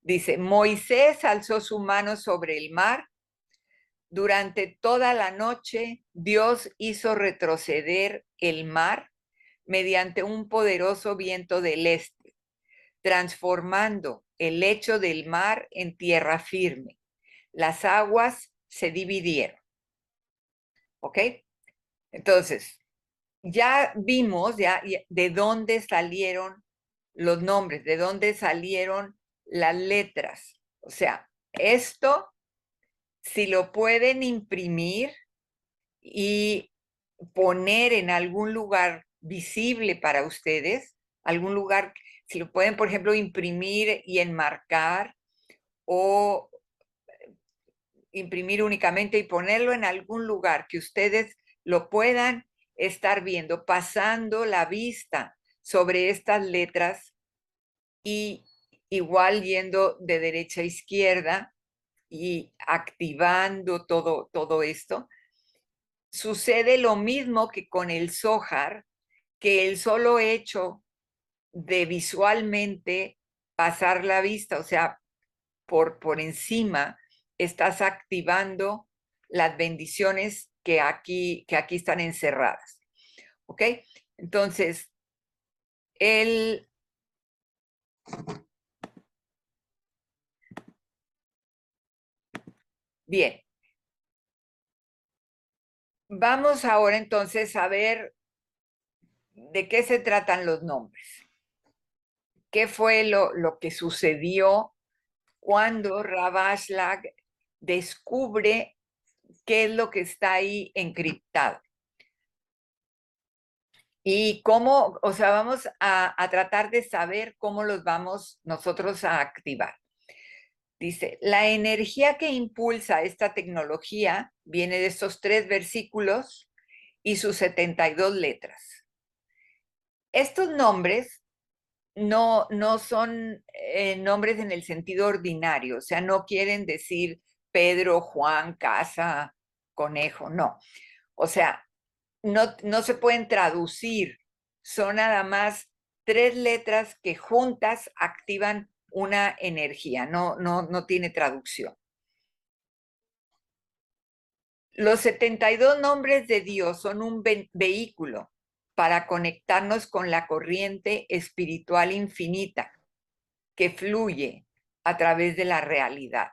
[SPEAKER 1] Dice, Moisés alzó su mano sobre el mar. Durante toda la noche, Dios hizo retroceder el mar mediante un poderoso viento del este, transformando el lecho del mar en tierra firme. Las aguas se dividieron. ¿Ok? Entonces, ya vimos ya de dónde salieron los nombres, de dónde salieron las letras. O sea, esto, si lo pueden imprimir y poner en algún lugar visible para ustedes, algún lugar, si lo pueden, por ejemplo, imprimir y enmarcar o imprimir únicamente y ponerlo en algún lugar que ustedes lo puedan estar viendo, pasando la vista sobre estas letras y igual yendo de derecha a izquierda y activando todo esto. Sucede lo mismo que con el Zohar, que el solo hecho de visualmente pasar la vista, o sea, por encima, estás activando las bendiciones que aquí están encerradas. ¿Ok? Entonces, el, bien, vamos ahora entonces a ver de qué se tratan los nombres. ¿Qué fue lo que sucedió cuando Ravashlag descubre qué es lo que está ahí encriptado? Y cómo, o sea, vamos a tratar de saber cómo los vamos nosotros a activar. Dice, la energía que impulsa esta tecnología viene de estos 3 versículos y sus 72 letras. Estos nombres no son nombres en el sentido ordinario, o sea, no quieren decir Pedro, Juan, casa, conejo, no. O sea, no se pueden traducir, son nada más 3 letras que juntas activan una energía, no tiene traducción. Los 72 nombres de Dios son un vehículo para conectarnos con la corriente espiritual infinita que fluye a través de la realidad.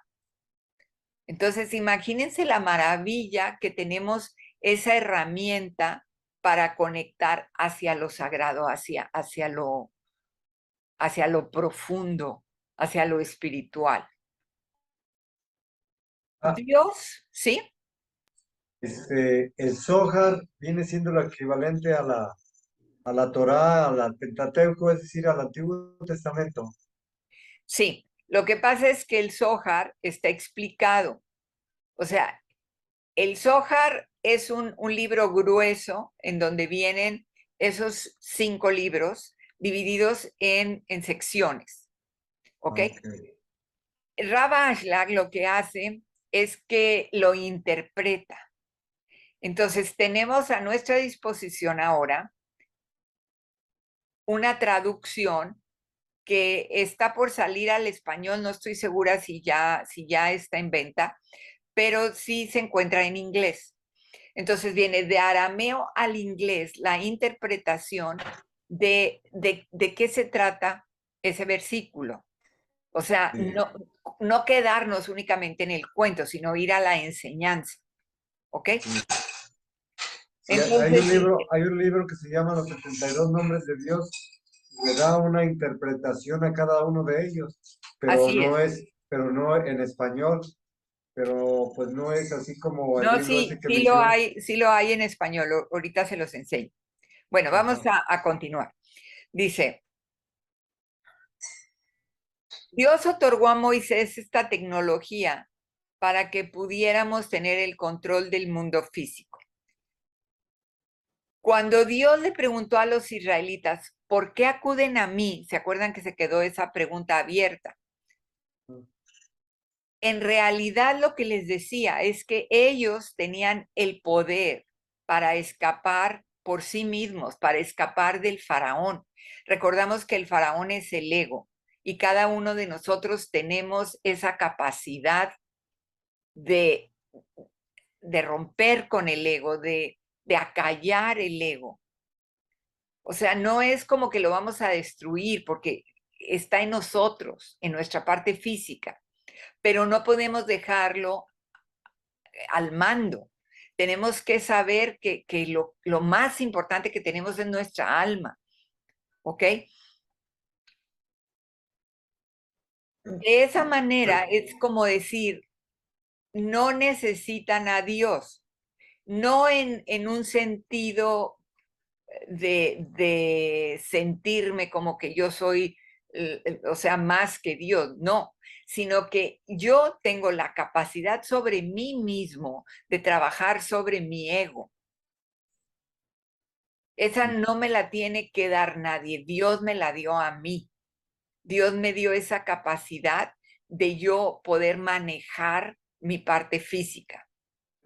[SPEAKER 1] Entonces, imagínense la maravilla que tenemos esa herramienta para conectar hacia lo sagrado, hacia lo profundo, hacia lo espiritual.
[SPEAKER 2] Ah,
[SPEAKER 1] Dios, ¿sí?
[SPEAKER 2] el Zohar viene siendo lo equivalente a la Torá, al Pentateuco, es decir, al Antiguo Testamento.
[SPEAKER 1] Sí. Lo que pasa es que el Zohar está explicado. O sea, el Zohar es un libro grueso en donde vienen esos 5 libros divididos en secciones. ¿Ok?
[SPEAKER 2] Okay.
[SPEAKER 1] Rav Ashlag lo que hace es que lo interpreta. Entonces, tenemos a nuestra disposición ahora una traducción que está por salir al español, no estoy segura si ya está en venta, pero sí se encuentra en inglés. Entonces viene de arameo al inglés la interpretación de qué se trata ese versículo. O sea,
[SPEAKER 2] Sí.
[SPEAKER 1] no quedarnos únicamente en el cuento, sino ir a la enseñanza. ¿Ok?
[SPEAKER 2] Sí,
[SPEAKER 1] Entonces,
[SPEAKER 2] hay un libro que se llama Los 72 nombres de Dios, y le da una interpretación a cada uno de ellos,
[SPEAKER 1] así es.
[SPEAKER 2] pero no en español, pero pues no es así como el
[SPEAKER 1] No,
[SPEAKER 2] libro ese que menciona.
[SPEAKER 1] sí lo hay en español. Ahorita se los enseño. Bueno, vamos
[SPEAKER 2] Ajá.
[SPEAKER 1] a continuar. Dice, Dios otorgó a Moisés esta tecnología para que pudiéramos tener el control del mundo físico. Cuando Dios le preguntó a los israelitas, ¿por qué acuden a mí? ¿Se acuerdan que se quedó esa pregunta abierta? En realidad lo que les decía es que ellos tenían el poder para escapar por sí mismos, para escapar del faraón. Recordamos que el faraón es el ego y cada uno de nosotros tenemos esa capacidad de, de romper con el ego, de acallar el ego. O sea, no es como que lo vamos a destruir porque está en nosotros, en nuestra parte física, pero no podemos dejarlo al mando. Tenemos que saber que lo más importante que tenemos es nuestra alma, ¿ok? De esa manera es como decir, no necesitan a Dios, no en un sentido de sentirme como que yo soy, o sea, más que Dios, no, sino que yo tengo la capacidad sobre mí mismo de trabajar sobre mi ego. Esa no me la tiene que dar nadie, Dios me la dio a mí. Dios me dio esa capacidad de yo poder manejar mi parte física.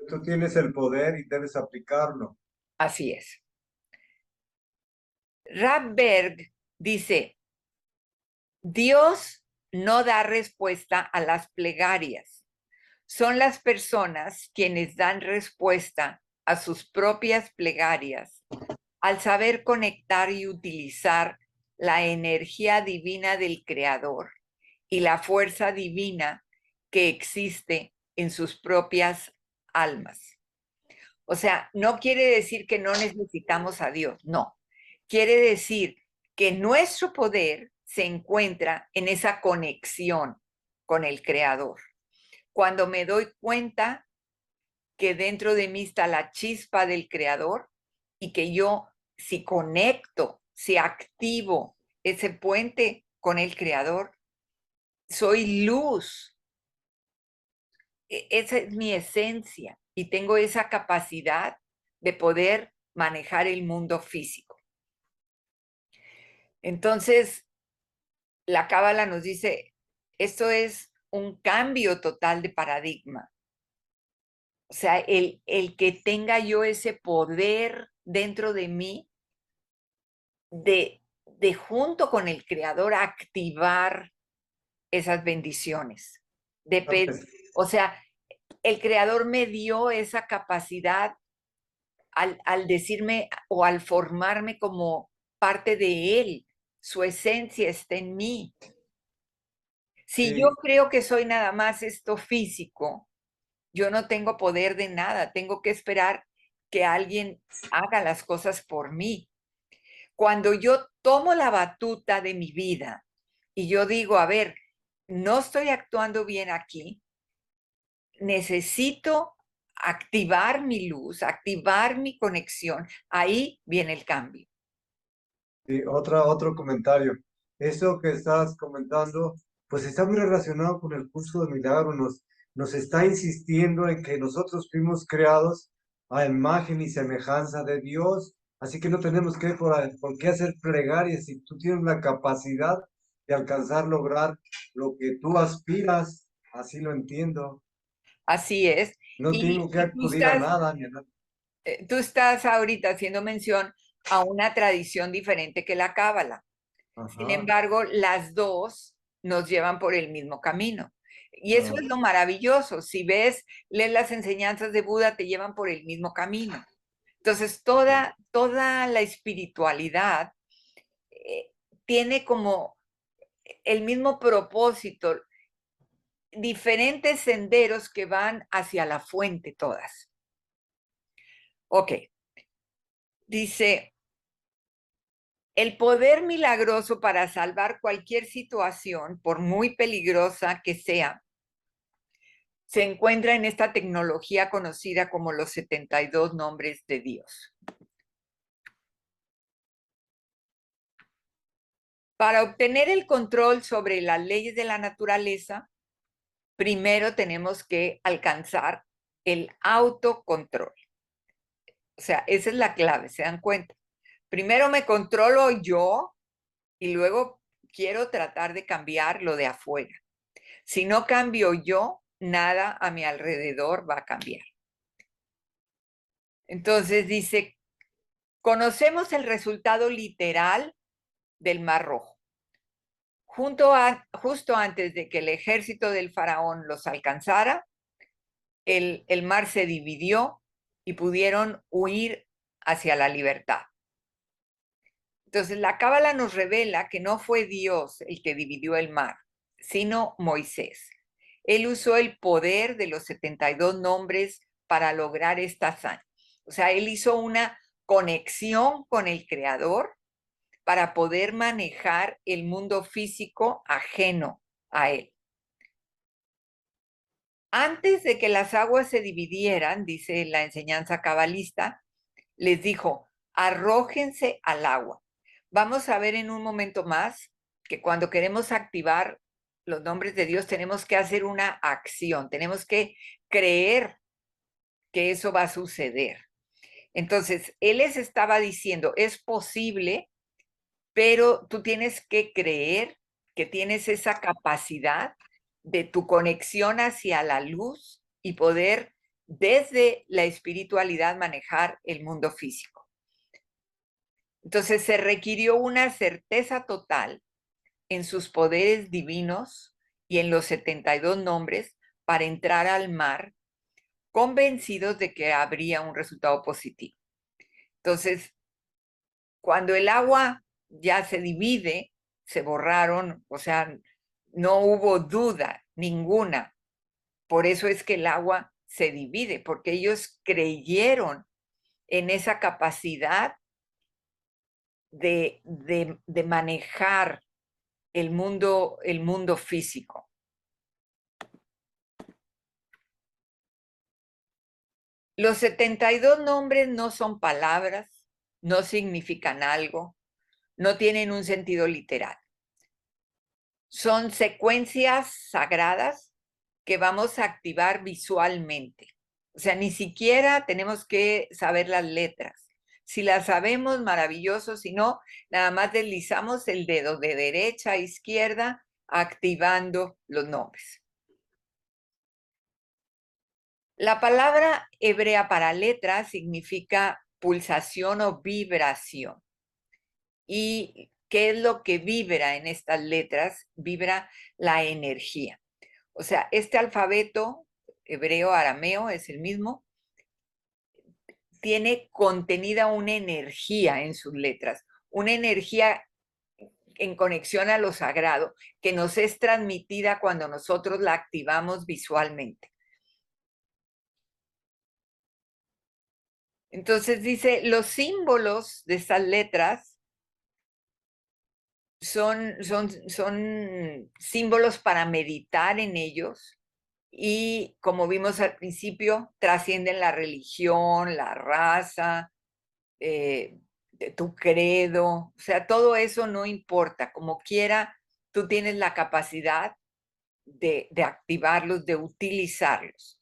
[SPEAKER 2] Tú tienes el poder y debes aplicarlo.
[SPEAKER 1] Así es. Radberg dice, Dios no da respuesta a las plegarias. Son las personas quienes dan respuesta a sus propias plegarias al saber conectar y utilizar la energía divina del Creador y la fuerza divina que existe en sus propias almas. O sea, no quiere decir que no necesitamos a Dios, no. Quiere decir que nuestro poder se encuentra en esa conexión con el Creador. Cuando me doy cuenta que dentro de mí está la chispa del Creador y que yo, si conecto, si activo ese puente con el Creador, soy luz. Esa es mi esencia y tengo esa capacidad de poder manejar el mundo físico. Entonces, la Cábala nos dice, esto es un cambio total de paradigma. O sea, el que tenga yo ese poder dentro de mí de junto con el Creador activar esas bendiciones.
[SPEAKER 2] Ah, pues,
[SPEAKER 1] O sea, el Creador me dio esa capacidad al decirme o al formarme como parte de Él. Su esencia está en mí. Si yo
[SPEAKER 2] sí,
[SPEAKER 1] creo que soy nada más esto físico, yo no tengo poder de nada. Tengo que esperar que alguien haga las cosas por mí. Cuando yo tomo la batuta de mi vida y yo digo, a ver, no estoy actuando bien aquí, necesito activar mi luz, activar mi conexión, ahí viene el cambio.
[SPEAKER 2] sí, otro comentario. Eso que estás comentando, pues está muy relacionado con el curso de milagro. Nos está insistiendo en que nosotros fuimos creados a imagen y semejanza de Dios. Así que no tenemos que por qué hacer plegarias si tú tienes la capacidad de alcanzar, lograr lo que tú aspiras. Así lo entiendo.
[SPEAKER 1] Así es.
[SPEAKER 2] No tengo que
[SPEAKER 1] Y
[SPEAKER 2] acudir a nada ni a nada.
[SPEAKER 1] tú estás ahorita haciendo mención a una tradición diferente que la Cábala. Sin
[SPEAKER 2] Ajá.
[SPEAKER 1] embargo, las dos nos llevan por el mismo camino. Y eso
[SPEAKER 2] Ah,
[SPEAKER 1] es lo maravilloso. Si ves, lees las enseñanzas de Buda, te llevan por el mismo camino. Entonces, toda la espiritualidad eh, tiene como el mismo propósito, diferentes senderos que van hacia la fuente todas. Ok, dice, el poder milagroso para salvar cualquier situación, por muy peligrosa que sea, se encuentra en esta tecnología conocida como los 72 nombres de Dios. Para obtener el control sobre las leyes de la naturaleza, primero tenemos que alcanzar el autocontrol. O sea, esa es la clave, ¿se dan cuenta? Primero me controlo yo y luego quiero tratar de cambiar lo de afuera. Si no cambio yo, nada a mi alrededor va a cambiar. Entonces dice, conocemos el resultado literal del Mar Rojo. Justo antes de que el ejército del faraón los alcanzara, el mar se dividió y pudieron huir hacia la libertad. Entonces, la Cábala nos revela que no fue Dios el que dividió el mar, sino Moisés. Él usó el poder de los 72 nombres para lograr esta hazaña. O sea, él hizo una conexión con el Creador para poder manejar el mundo físico ajeno a él. Antes de que las aguas se dividieran, dice la enseñanza cabalista, les dijo, arrójense al agua. Vamos a ver en un momento más que cuando queremos activar los nombres de Dios tenemos que hacer una acción, tenemos que creer que eso va a suceder. Entonces, él les estaba diciendo, es posible, pero tú tienes que creer que tienes esa capacidad de tu conexión hacia la luz y poder desde la espiritualidad manejar el mundo físico. Entonces se requirió una certeza total en sus poderes divinos y en los 72 nombres para entrar al mar convencidos de que habría un resultado positivo. Entonces, cuando el agua ya se divide, se borraron, o sea, no hubo duda ninguna. Por eso es que el agua se divide, porque ellos creyeron en esa capacidad de manejar el mundo físico. Los 72 nombres no son palabras, no significan algo, no tienen un sentido literal. Son secuencias sagradas que vamos a activar visualmente. O sea, ni siquiera tenemos que saber las letras. Si la sabemos, maravilloso. Si no, nada más deslizamos el dedo de derecha a izquierda, activando los nombres. La palabra hebrea para letra significa pulsación o vibración. ¿Y qué es lo que vibra en estas letras? Vibra la energía. O sea, este alfabeto hebreo, arameo, es el mismo, tiene contenida una energía en sus letras, una energía en conexión a lo sagrado que nos es transmitida cuando nosotros la activamos visualmente. Entonces dice, los símbolos de estas letras son símbolos para meditar en ellos y, como vimos al principio, trascienden la religión, la raza, de tu credo, o sea, todo eso no importa, como quiera, tú tienes la capacidad de activarlos, de utilizarlos.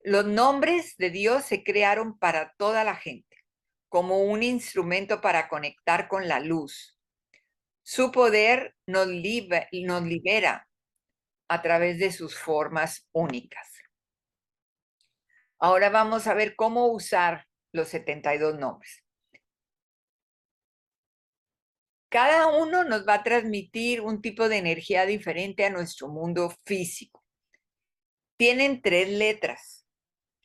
[SPEAKER 1] Los nombres de Dios se crearon para toda la gente, como un instrumento para conectar con la luz. Su poder nos libera a través de sus formas únicas. Ahora vamos a ver cómo usar los 72 nombres. Cada uno nos va a transmitir un tipo de energía diferente a nuestro mundo físico. Tienen 3 letras.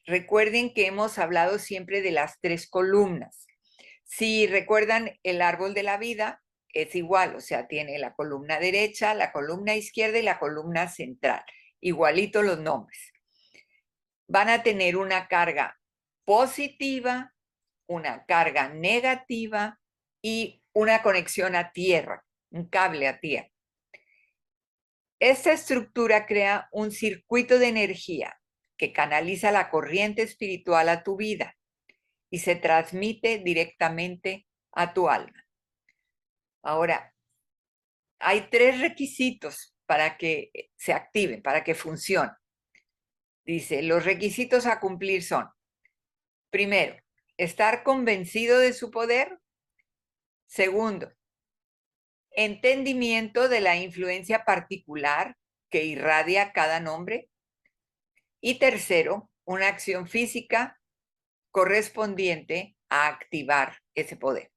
[SPEAKER 1] Recuerden que hemos hablado siempre de las 3 columnas. Si recuerdan, el árbol de la vida es igual, o sea, tiene la columna derecha, la columna izquierda y la columna central. Igualito los nombres. Van a tener una carga positiva, una carga negativa y una conexión a tierra, un cable a tierra. Esta estructura crea un circuito de energía que canaliza la corriente espiritual a tu vida y se transmite directamente a tu alma. Ahora, hay 3 requisitos para que se activen, para que funcione. Dice, los requisitos a cumplir son, primero, estar convencido de su poder. Segundo, entendimiento de la influencia particular que irradia cada nombre. Y tercero, una acción física correspondiente a activar ese poder.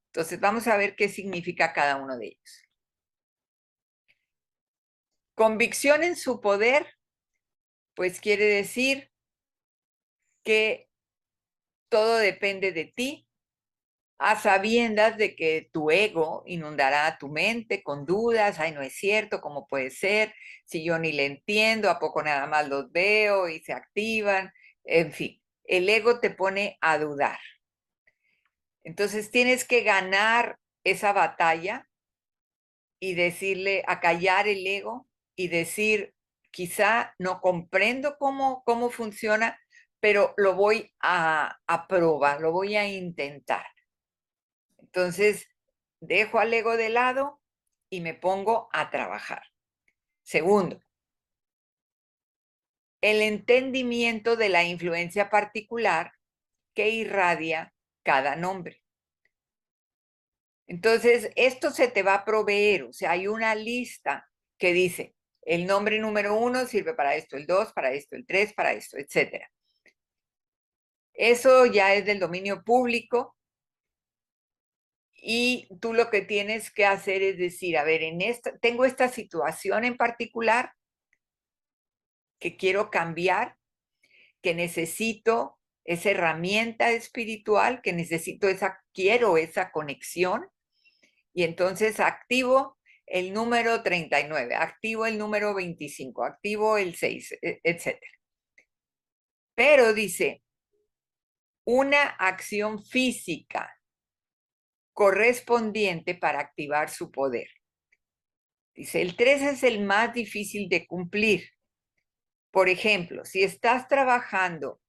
[SPEAKER 1] Entonces, vamos a ver qué significa cada uno de ellos. Convicción en su poder, pues quiere decir que todo depende de ti, a sabiendas de que tu ego inundará tu mente con dudas, ay, no es cierto, ¿cómo puede ser? Si yo ni le entiendo, ¿a poco nada más los veo y se activan? En fin, el ego te pone a dudar. Entonces tienes que ganar esa batalla y decirle, acallar el ego y decir, quizá no comprendo cómo funciona, pero lo voy a probar, lo voy a intentar. Entonces, dejo al ego de lado y me pongo a trabajar. Segundo, el entendimiento de la influencia particular que irradia cada nombre. Entonces, esto se te va a proveer, o sea, hay una lista que dice, el nombre número 1 sirve para esto, el 2 para esto, el 3 para esto, etc. Eso ya es del dominio público y tú lo que tienes que hacer es decir, a ver, tengo esta situación en particular que quiero cambiar, que necesito esa herramienta espiritual, que quiero esa conexión. Y entonces activo el número 39, activo el número 25, activo el 6, etc. Pero dice, una acción física correspondiente para activar su poder. Dice, el 3 es el más difícil de cumplir. Por ejemplo, si estás trabajando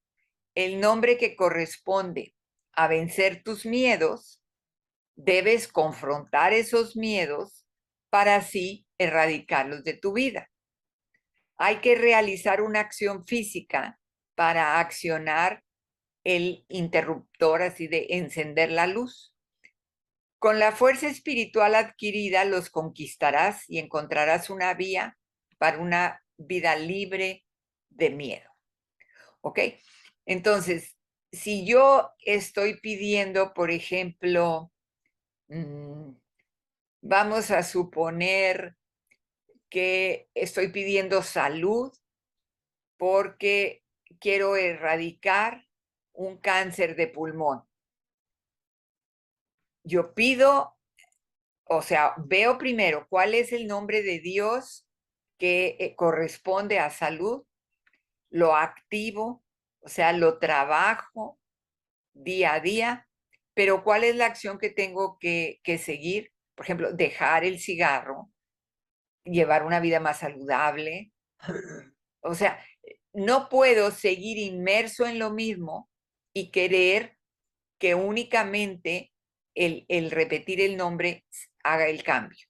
[SPEAKER 1] el nombre que corresponde a vencer tus miedos, debes confrontar esos miedos para así erradicarlos de tu vida. Hay que realizar una acción física para accionar el interruptor así de encender la luz. Con la fuerza espiritual adquirida los conquistarás y encontrarás una vía para una vida libre de miedo. ¿Ok? Entonces, si yo estoy pidiendo, por ejemplo, vamos a suponer que estoy pidiendo salud porque quiero erradicar un cáncer de pulmón. Yo pido, o sea, veo primero cuál es el nombre de Dios que corresponde a salud, lo activo, o sea, lo trabajo día a día, pero cuál es la acción que tengo que seguir. Por ejemplo, dejar el cigarro, llevar una vida más saludable. O sea, no puedo seguir inmerso en lo mismo y querer que únicamente el repetir el nombre haga el cambio.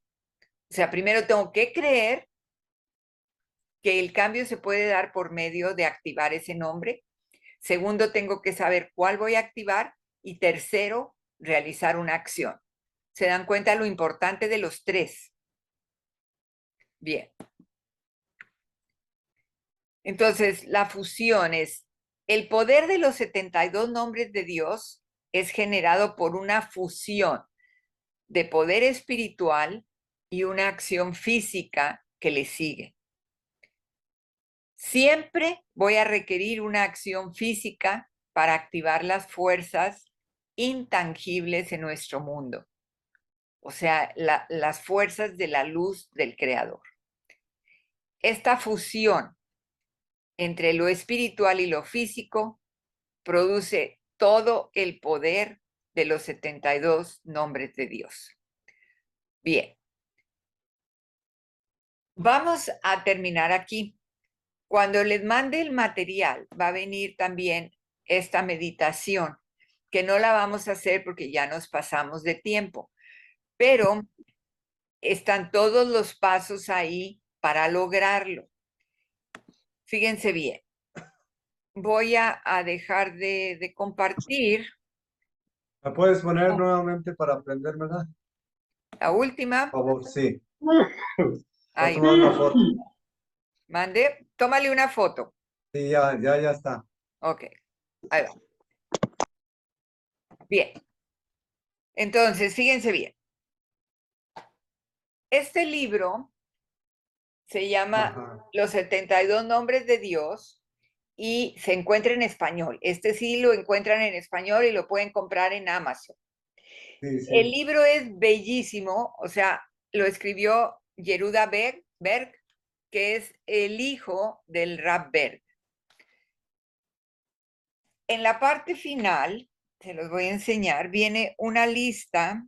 [SPEAKER 1] O sea, primero tengo que creer que el cambio se puede dar por medio de activar ese nombre. Segundo, tengo que saber cuál voy a activar. Y tercero, realizar una acción. ¿Se dan cuenta lo importante de los tres? Bien. Entonces, la fusión es, el poder de los 72 nombres de Dios es generado por una fusión de poder espiritual y una acción física que le sigue. Siempre voy a requerir una acción física para activar las fuerzas intangibles en nuestro mundo, o sea, las fuerzas de la luz del Creador. Esta fusión entre lo espiritual y lo físico produce todo el poder de los 72 nombres de Dios. Bien, vamos a terminar aquí. Cuando les mande el material, va a venir también esta meditación, que no la vamos a hacer porque ya nos pasamos de tiempo, pero están todos los pasos ahí para lograrlo. Fíjense bien, voy a dejar de compartir.
[SPEAKER 2] ¿La puedes poner nuevamente para aprendérmela?
[SPEAKER 1] La última,
[SPEAKER 2] Por favor, sí. Voy a
[SPEAKER 1] ahí,
[SPEAKER 2] tomar una foto.
[SPEAKER 1] mande, tómale una foto.
[SPEAKER 2] Sí, ya está.
[SPEAKER 1] Ok, ahí va. Bien, entonces, fíjense bien. Este libro se llama
[SPEAKER 2] Ajá.
[SPEAKER 1] Los 72 nombres de Dios y se encuentra en español. Este sí lo encuentran en español y lo pueden comprar en Amazon.
[SPEAKER 2] Sí,
[SPEAKER 1] El
[SPEAKER 2] sí.
[SPEAKER 1] libro es bellísimo, o sea, lo escribió Yehuda Berg, que es el hijo del Rab Berg. En la parte final, se los voy a enseñar, viene una lista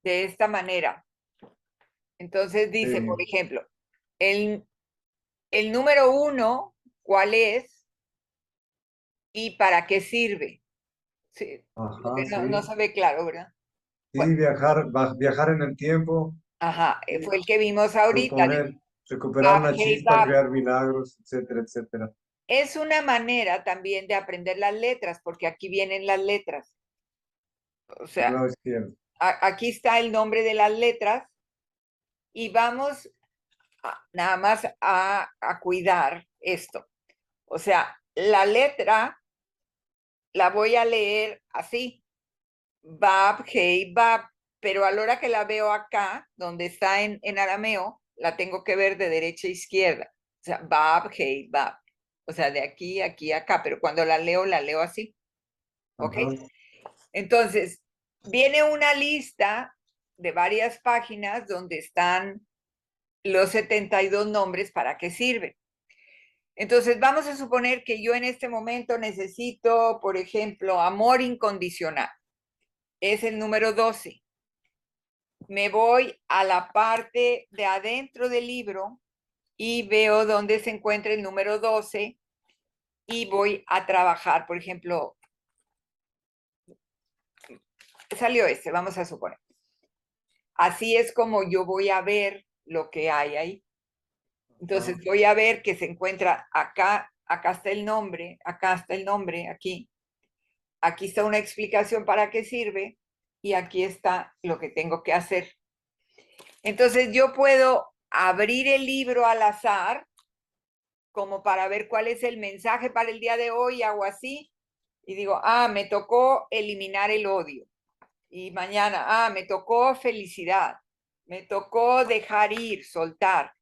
[SPEAKER 1] de esta manera. Entonces dice, por
[SPEAKER 2] Sí.
[SPEAKER 1] ejemplo, el, el número 1, ¿cuál es y para qué sirve? Sí,
[SPEAKER 2] Ajá,
[SPEAKER 1] no
[SPEAKER 2] sí.
[SPEAKER 1] se ve claro, ¿verdad? Bueno,
[SPEAKER 2] Sí, viajar en el tiempo,
[SPEAKER 1] ajá,
[SPEAKER 2] sí,
[SPEAKER 1] fue el que vimos ahorita,
[SPEAKER 2] proponer, recuperar
[SPEAKER 1] Bab,
[SPEAKER 2] una
[SPEAKER 1] Hey,
[SPEAKER 2] chispa,
[SPEAKER 1] Bab.
[SPEAKER 2] crear milagros, etcétera, etcétera.
[SPEAKER 1] Es una manera también de aprender las letras, porque aquí vienen las letras. O
[SPEAKER 2] Del
[SPEAKER 1] sea,
[SPEAKER 2] lado izquierdo.
[SPEAKER 1] aquí está el nombre de las letras y vamos nada más a cuidar esto. O sea, la letra la voy a leer así, Bab, Hey, Bab, pero a la hora que la veo acá, donde está en arameo, la tengo que ver de derecha a izquierda. O sea, Bab, Hey, Bab. O sea, de aquí, aquí, acá, pero cuando la leo así. ¿Ok?
[SPEAKER 2] Ajá.
[SPEAKER 1] Entonces, viene una lista de varias páginas donde están los 72 nombres para qué sirven. Entonces, vamos a suponer que yo en este momento necesito, por ejemplo, amor incondicional. Es el número 12. Me voy a la parte de adentro del libro y veo dónde se encuentra el número 12 y voy a trabajar, por ejemplo, salió este, vamos a suponer. Así es como yo voy a ver lo que hay ahí. Entonces voy a ver que se encuentra acá, acá está el nombre, acá está el nombre, aquí está una explicación para qué sirve y aquí está lo que tengo que hacer. Entonces yo puedo abrir el libro al azar como para ver cuál es el mensaje para el día de hoy, hago así y digo, me tocó eliminar el odio. Y mañana, me tocó felicidad, me tocó dejar ir, soltar,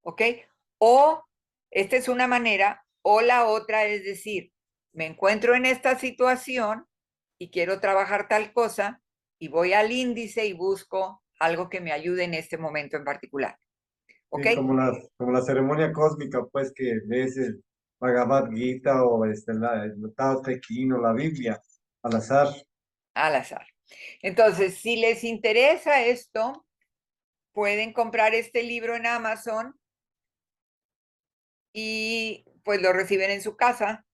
[SPEAKER 1] ¿ok? O esta es una manera, o la otra es decir, me encuentro en esta situación y quiero trabajar tal cosa y voy al índice y busco algo que me ayude en este momento en particular, ¿ok?
[SPEAKER 2] Sí, como la ceremonia cósmica, pues que lees el Bhagavad Gita o el Tao Te Ching o la Biblia al azar.
[SPEAKER 1] Al azar. Entonces, si les interesa esto, pueden comprar este libro en Amazon y pues lo reciben en su casa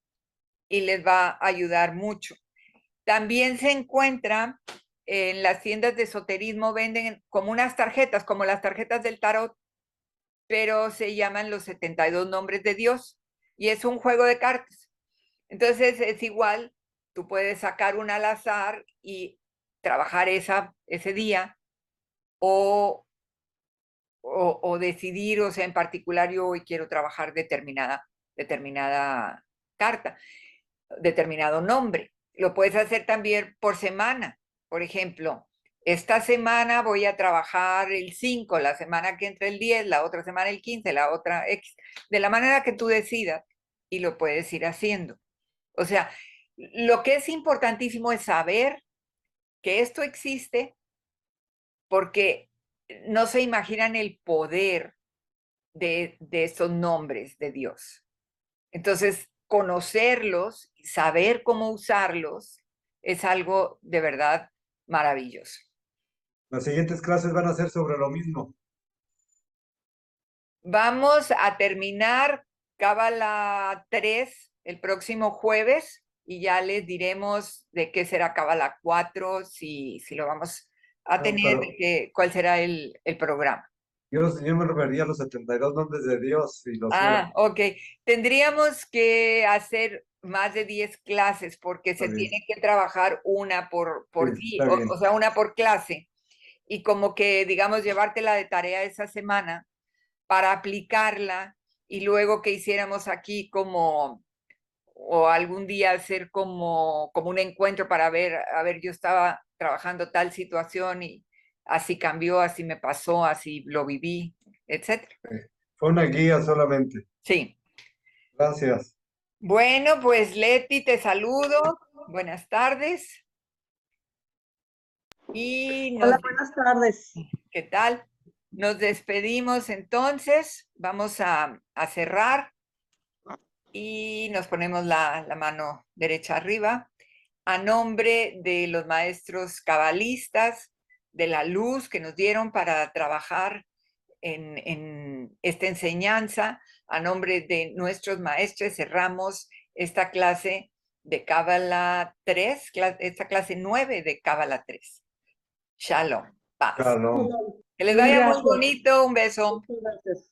[SPEAKER 1] y les va a ayudar mucho. También se encuentra en las tiendas de esoterismo, venden como unas tarjetas, como las tarjetas del tarot, pero se llaman los 72 nombres de Dios y es un juego de cartas. Entonces es igual, tú puedes sacar una al azar y trabajar ese día o, o decidir, o sea, en particular yo hoy quiero trabajar determinada carta, determinado nombre. Lo puedes hacer también por semana. Por ejemplo, esta semana voy a trabajar el 5, la semana que entra el 10, la otra semana el 15, la otra X, de la manera que tú decidas y lo puedes ir haciendo. O sea, lo que es importantísimo es saber que esto existe porque no se imaginan el poder de esos nombres de Dios. Entonces, conocerlos, saber cómo usarlos, es algo de verdad maravilloso.
[SPEAKER 2] Las siguientes clases van a ser sobre lo mismo.
[SPEAKER 1] Vamos a terminar Cábala 3 el próximo jueves y ya les diremos de qué será Cábala 4, si lo vamos a
[SPEAKER 2] No,
[SPEAKER 1] tener,
[SPEAKER 2] pero
[SPEAKER 1] cuál será el programa.
[SPEAKER 2] yo me refería a los 72 nombres de Dios y los cielos.
[SPEAKER 1] Ok. Tendríamos que hacer más de 10 clases porque
[SPEAKER 2] Está
[SPEAKER 1] se
[SPEAKER 2] bien,
[SPEAKER 1] tiene que trabajar una
[SPEAKER 2] sí,
[SPEAKER 1] por día,
[SPEAKER 2] está
[SPEAKER 1] o
[SPEAKER 2] bien.
[SPEAKER 1] sea, una por clase. Y como que, digamos, llevártela de tarea esa semana para aplicarla y luego que hiciéramos aquí como, o algún día hacer como un encuentro para ver, a ver, yo estaba trabajando tal situación y así cambió, así me pasó, así lo viví, etcétera.
[SPEAKER 2] Fue una guía solamente.
[SPEAKER 1] Sí.
[SPEAKER 2] Gracias.
[SPEAKER 1] Bueno, pues Leti, te saludo. Buenas tardes. Y
[SPEAKER 3] Hola, buenas tardes.
[SPEAKER 1] ¿qué tal? Nos despedimos entonces. Vamos a cerrar y nos ponemos la mano derecha arriba a nombre de los maestros cabalistas, de la luz que nos dieron para trabajar en esta enseñanza. A nombre de nuestros maestros cerramos esta clase de Cábala 3, esta clase 9 de Cábala 3. Shalom, paz.
[SPEAKER 2] Shalom.
[SPEAKER 1] Que les
[SPEAKER 3] Mil
[SPEAKER 1] vaya muy
[SPEAKER 3] gracias.
[SPEAKER 1] bonito, un beso.
[SPEAKER 3] Muchas gracias.